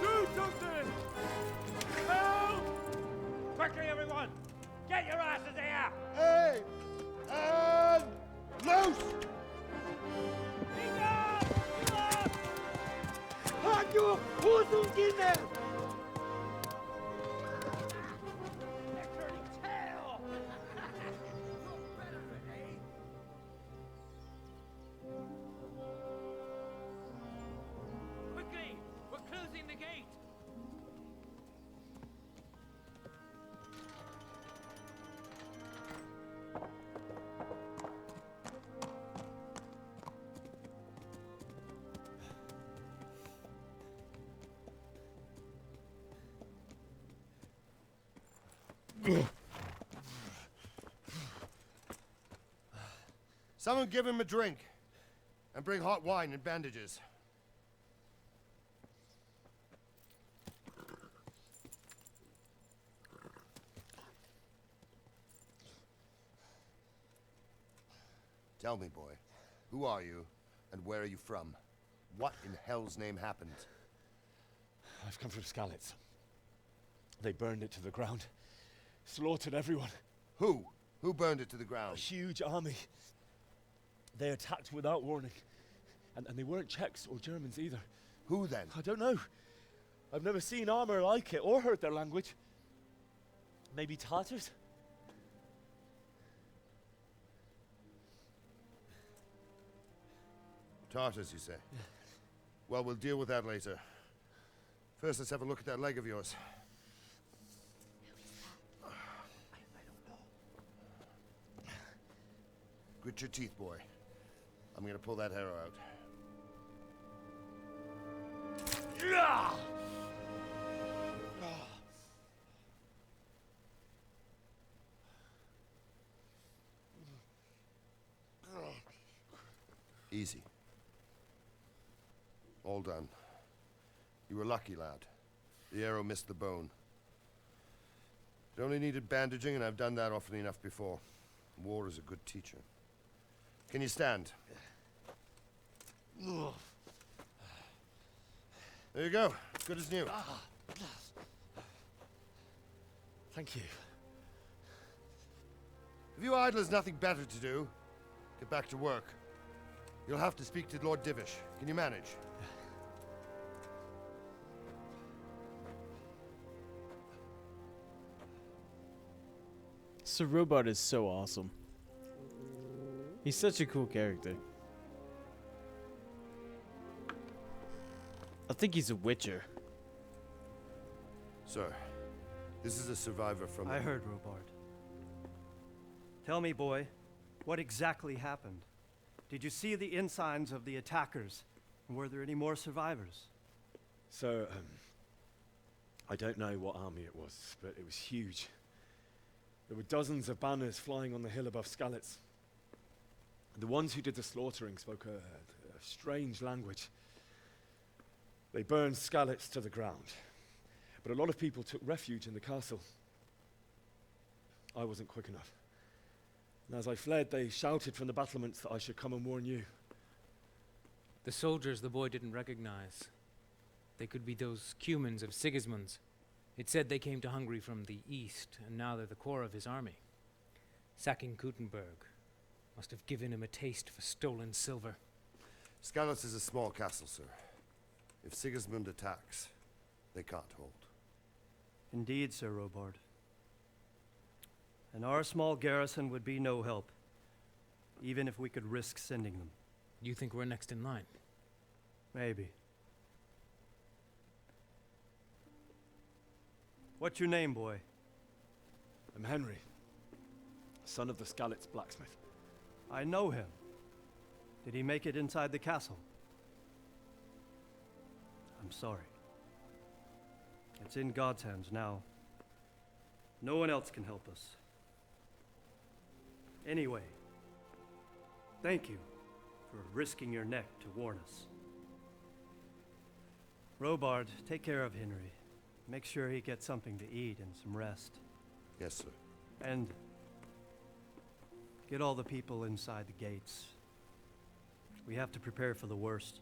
Do something! Help! Quickly, everyone! Get your asses here! Hey! And loose! Hanyo! Who's in there? They're turning tail! Quickly! We're closing the gate! Someone give him a drink. And bring hot wine and bandages. Tell me, boy, who are you, and where are you from? What in hell's name happened? I've come from Skalitz. They burned it to the ground. Slaughtered everyone. Who? Who burned it to the ground? A huge army. They attacked without warning. And they weren't Czechs or Germans either. Who then? I don't know. I've never seen armor like it or heard their language. Maybe Tatars? Tartars, you say? Well, we'll deal with that later. First, let's have a look at that leg of yours. Grit your teeth, boy. I'm gonna pull that arrow out. Easy. All done. You were lucky, lad. The arrow missed the bone. It only needed bandaging, and I've done that often enough before. War is a good teacher. Can you stand? There you go. Good as new. Thank you. If you idlers nothing better to do, get back to work. You'll have to speak to Lord Divish. Can you manage? Sir Robot is so awesome. He's such a cool character. I think he's a witcher. Sir, this is a survivor from... I heard, Robard. Tell me, boy, what exactly happened? Did you see the ensigns of the attackers? And were there any more survivors? So, I don't know what army it was, but it was huge. There were dozens of banners flying on the hill above Skalitz. The ones who did the slaughtering spoke a strange language. They burned Skalitz to the ground, but a lot of people took refuge in the castle. I wasn't quick enough. And as I fled, they shouted from the battlements that I should come and warn you. The soldiers the boy didn't recognize. They could be those Cumans of Sigismund's. It said they came to Hungary from the east, and now they're the core of his army. Sacking Kuttenberg must have given him a taste for stolen silver. Skalitz is a small castle, sir. If Sigismund attacks, they can't hold. Indeed, Sir Robard. And our small garrison would be no help, even if we could risk sending them. You think we're next in line? Maybe. What's your name, boy? I'm Henry, son of the Skalitz blacksmith. I know him. Did he make it inside the castle? I'm sorry. It's in God's hands now. No one else can help us. Anyway, thank you for risking your neck to warn us. Robard, take care of Henry. Make sure he gets something to eat and some rest. Yes, sir. And get all the people inside the gates. We have to prepare for the worst.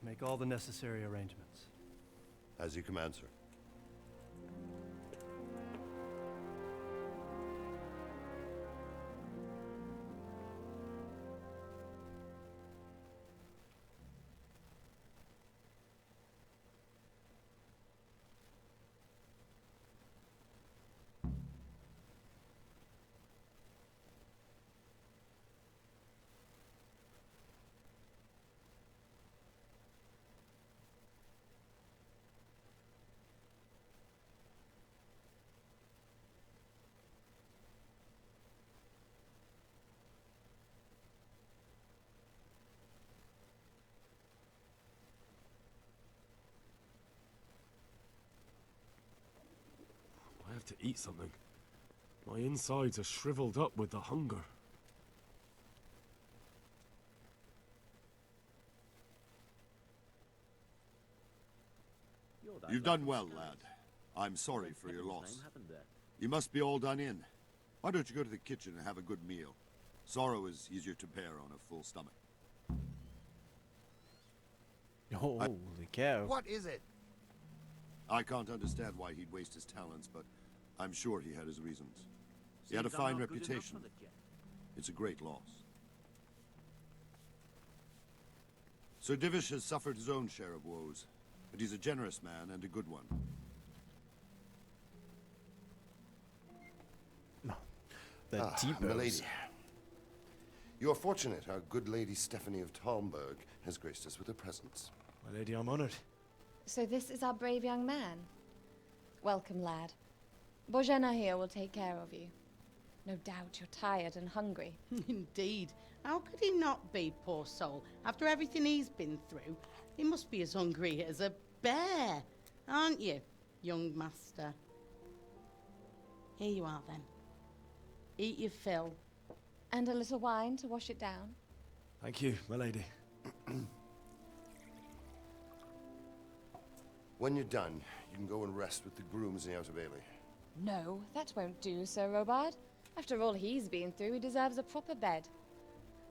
Make all the necessary arrangements. As you command, sir. I have to eat something. My insides are shriveled up with the hunger. You've done well, lad. I'm sorry for your loss. You must be all done in. Why don't you go to the kitchen and have a good meal? Sorrow is easier to bear on a full stomach. Holy cow. What is it? I can't understand why he'd waste his talents, but I'm sure he had his reasons. He had a fine reputation. It's a great loss. Sir Divish has suffered his own share of woes, but he's a generous man and a good one. Milady. You are fortunate our good lady Stephanie of Talmberg has graced us with her presence. My lady, I'm honored. So this is our brave young man. Welcome, lad. Bozhena here will take care of you. No doubt you're tired and hungry. Indeed. How could he not be, poor soul? After everything he's been through, he must be as hungry as a bear, aren't you, young master? Here you are, then. Eat your fill. And a little wine to wash it down. Thank you, my lady. When you're done, you can go and rest with the grooms in the Outer Bailey. No, that won't do, Sir Robard. After all he's been through, he deserves a proper bed.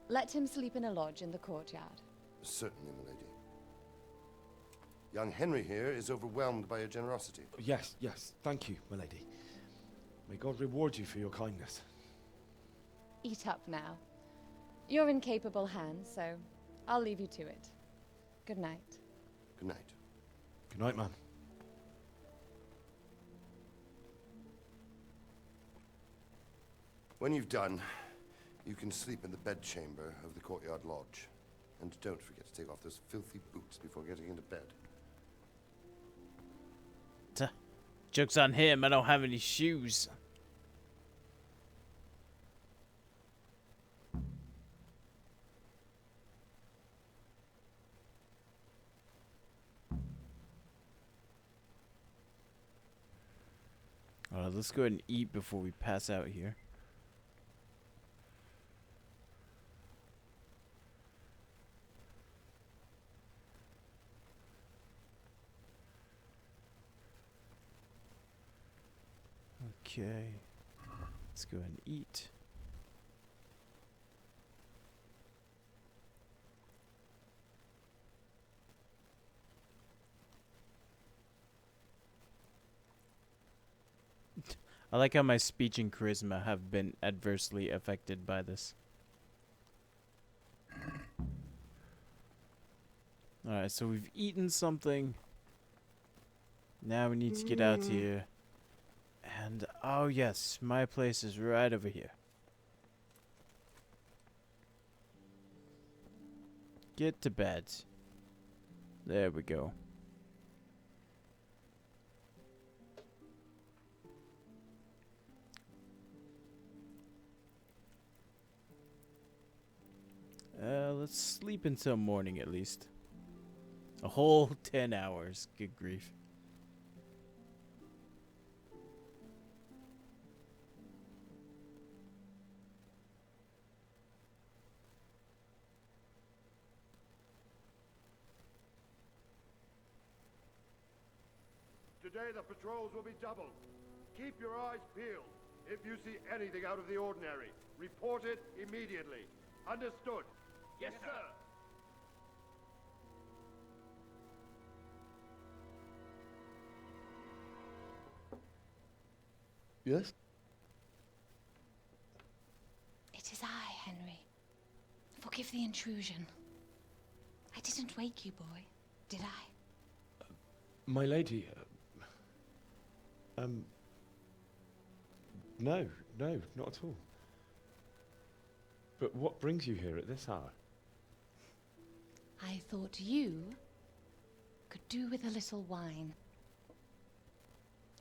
Let him sleep in a lodge in the courtyard. Certainly, milady. Young Henry here is overwhelmed by your generosity. Yes, yes, thank you, my lady. May God reward you for your kindness. Eat up now. You're in capable hands, so I'll leave you to it. Good night. Good night. Good night, man. When you've done, you can sleep in the bedchamber of the courtyard lodge. And don't forget to take off those filthy boots before getting into bed. Joke's on him, I don't have any shoes. Let's go ahead and eat before we pass out here. Okay, let's go ahead and eat. I like how my speech and charisma have been adversely affected by this. Alright, so we've eaten something. Now we need to get out here. And, oh yes, my place is right over here. Get to bed. There we go. Let's sleep until morning at least. A whole 10 hours. Good grief. Today the patrols will be doubled. Keep your eyes peeled. If you see anything out of the ordinary, report it immediately. Understood? Yes, sir. Yes? It is I, Henry. Forgive the intrusion. I didn't wake you, boy, did I? My lady, no, not at all. But what brings you here at this hour? I thought you could do with a little wine.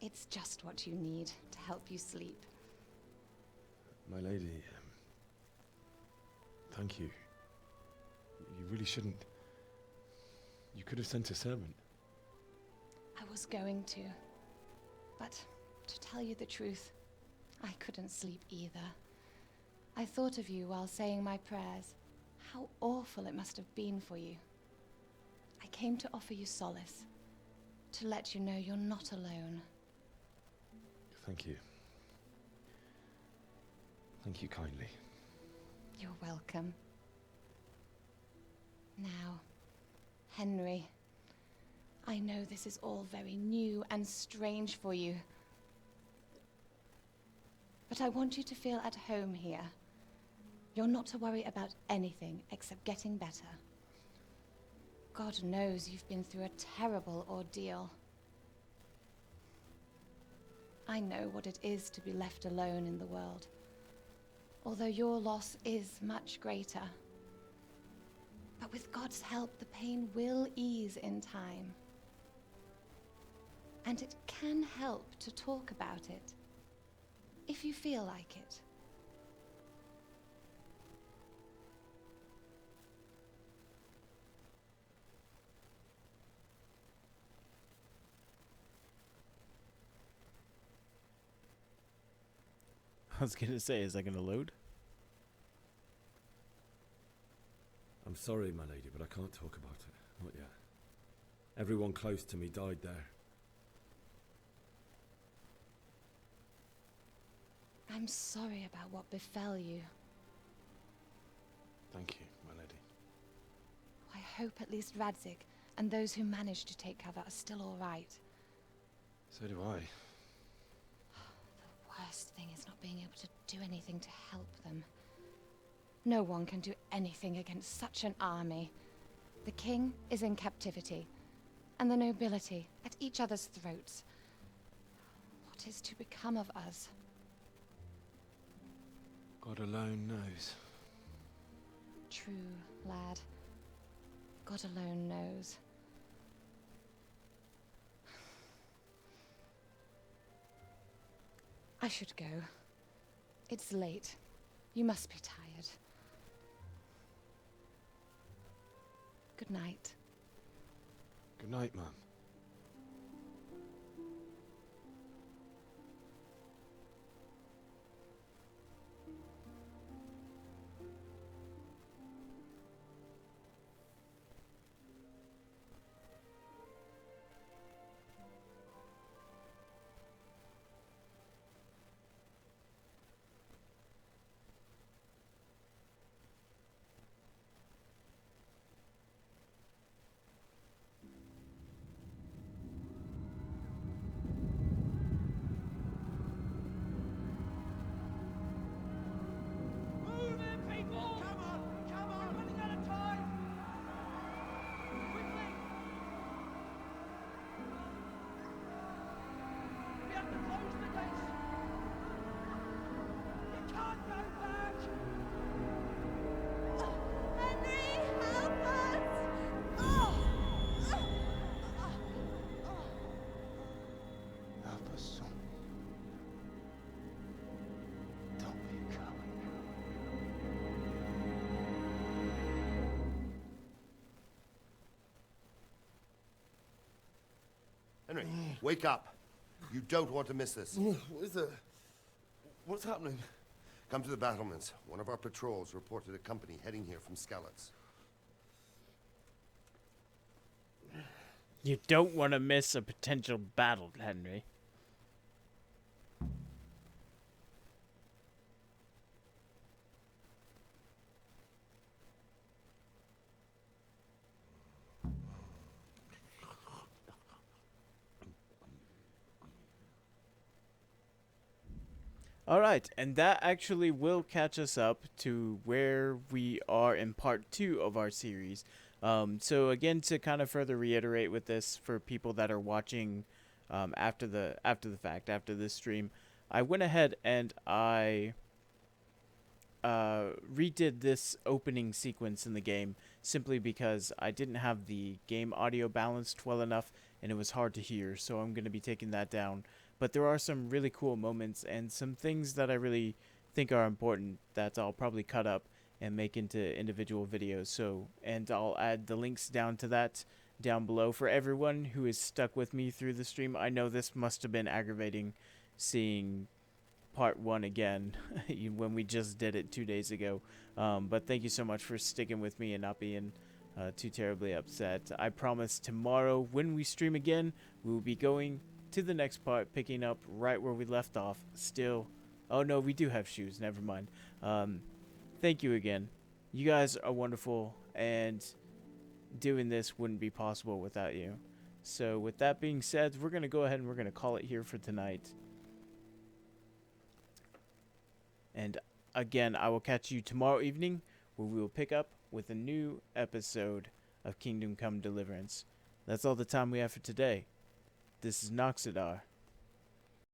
It's just what you need to help you sleep. My lady, thank you. You really shouldn't. You could have sent a servant. I was going to. But to tell you the truth, I couldn't sleep either. I thought of you while saying my prayers. How awful it must have been for you. I came to offer you solace, to let you know you're not alone. Thank you. Thank you kindly. You're welcome. Now, Henry, I know this is all very new and strange for you, but I want you to feel at home here. You're not to worry about anything except getting better. God knows you've been through a terrible ordeal. I know what it is to be left alone in the world, although your loss is much greater. But with God's help, the pain will ease in time. And it can help to talk about it, if you feel like it. I was gonna say, is that gonna load? I'm sorry, my lady, but I can't talk about it. Not yet. Everyone close to me died there. I'm sorry about what befell you. Thank you, my lady. I hope at least Radzig and those who manage to take cover are still all right. So do I. The worst thing is not being able to do anything to help them. No one can do anything against such an army. The king is in captivity, and the nobility at each other's throats. What is to become of us? God alone knows. True, lad. God alone knows. I should go. It's late. You must be tired. Good night. Good night, Mum. Move in, people! Come on! Come on! We're running out of time! Quickly! We have to close the gates! You can't go back! Henry, help us! Help us, son. Don't be a coward. Henry, wake up. You don't want to miss this. What is it? What's happening? Come to the battlements. One of our patrols reported a company heading here from Skalitz. You don't want to miss a potential battle, Henry. Alright, and that actually will catch us up to where we are in part 2 of our series. So again, to kind of further reiterate with this for people that are watching after the fact, after this stream, I went ahead and I redid this opening sequence in the game simply because I didn't have the game audio balanced well enough and it was hard to hear, so I'm going to be taking that down. But there are some really cool moments and some things that I really think are important that I'll probably cut up and make into individual videos. So, and I'll add the links down to that down below for everyone who is stuck with me through the stream. I know this must have been aggravating seeing part 1 again when we just did it 2 days ago. But thank you so much for sticking with me and not being too terribly upset. I promise tomorrow when we stream again, we will be going to the next part, picking up right where we left off. Still, oh no, we do have shoes, never mind. Thank you again. You guys are wonderful, and doing this wouldn't be possible without you. So with that being said, we're going to go ahead and we're going to call it here for tonight. And again, I will catch you tomorrow evening where we will pick up with a new episode of Kingdom Come Deliverance. That's all the time we have for today. This is Noxiddar,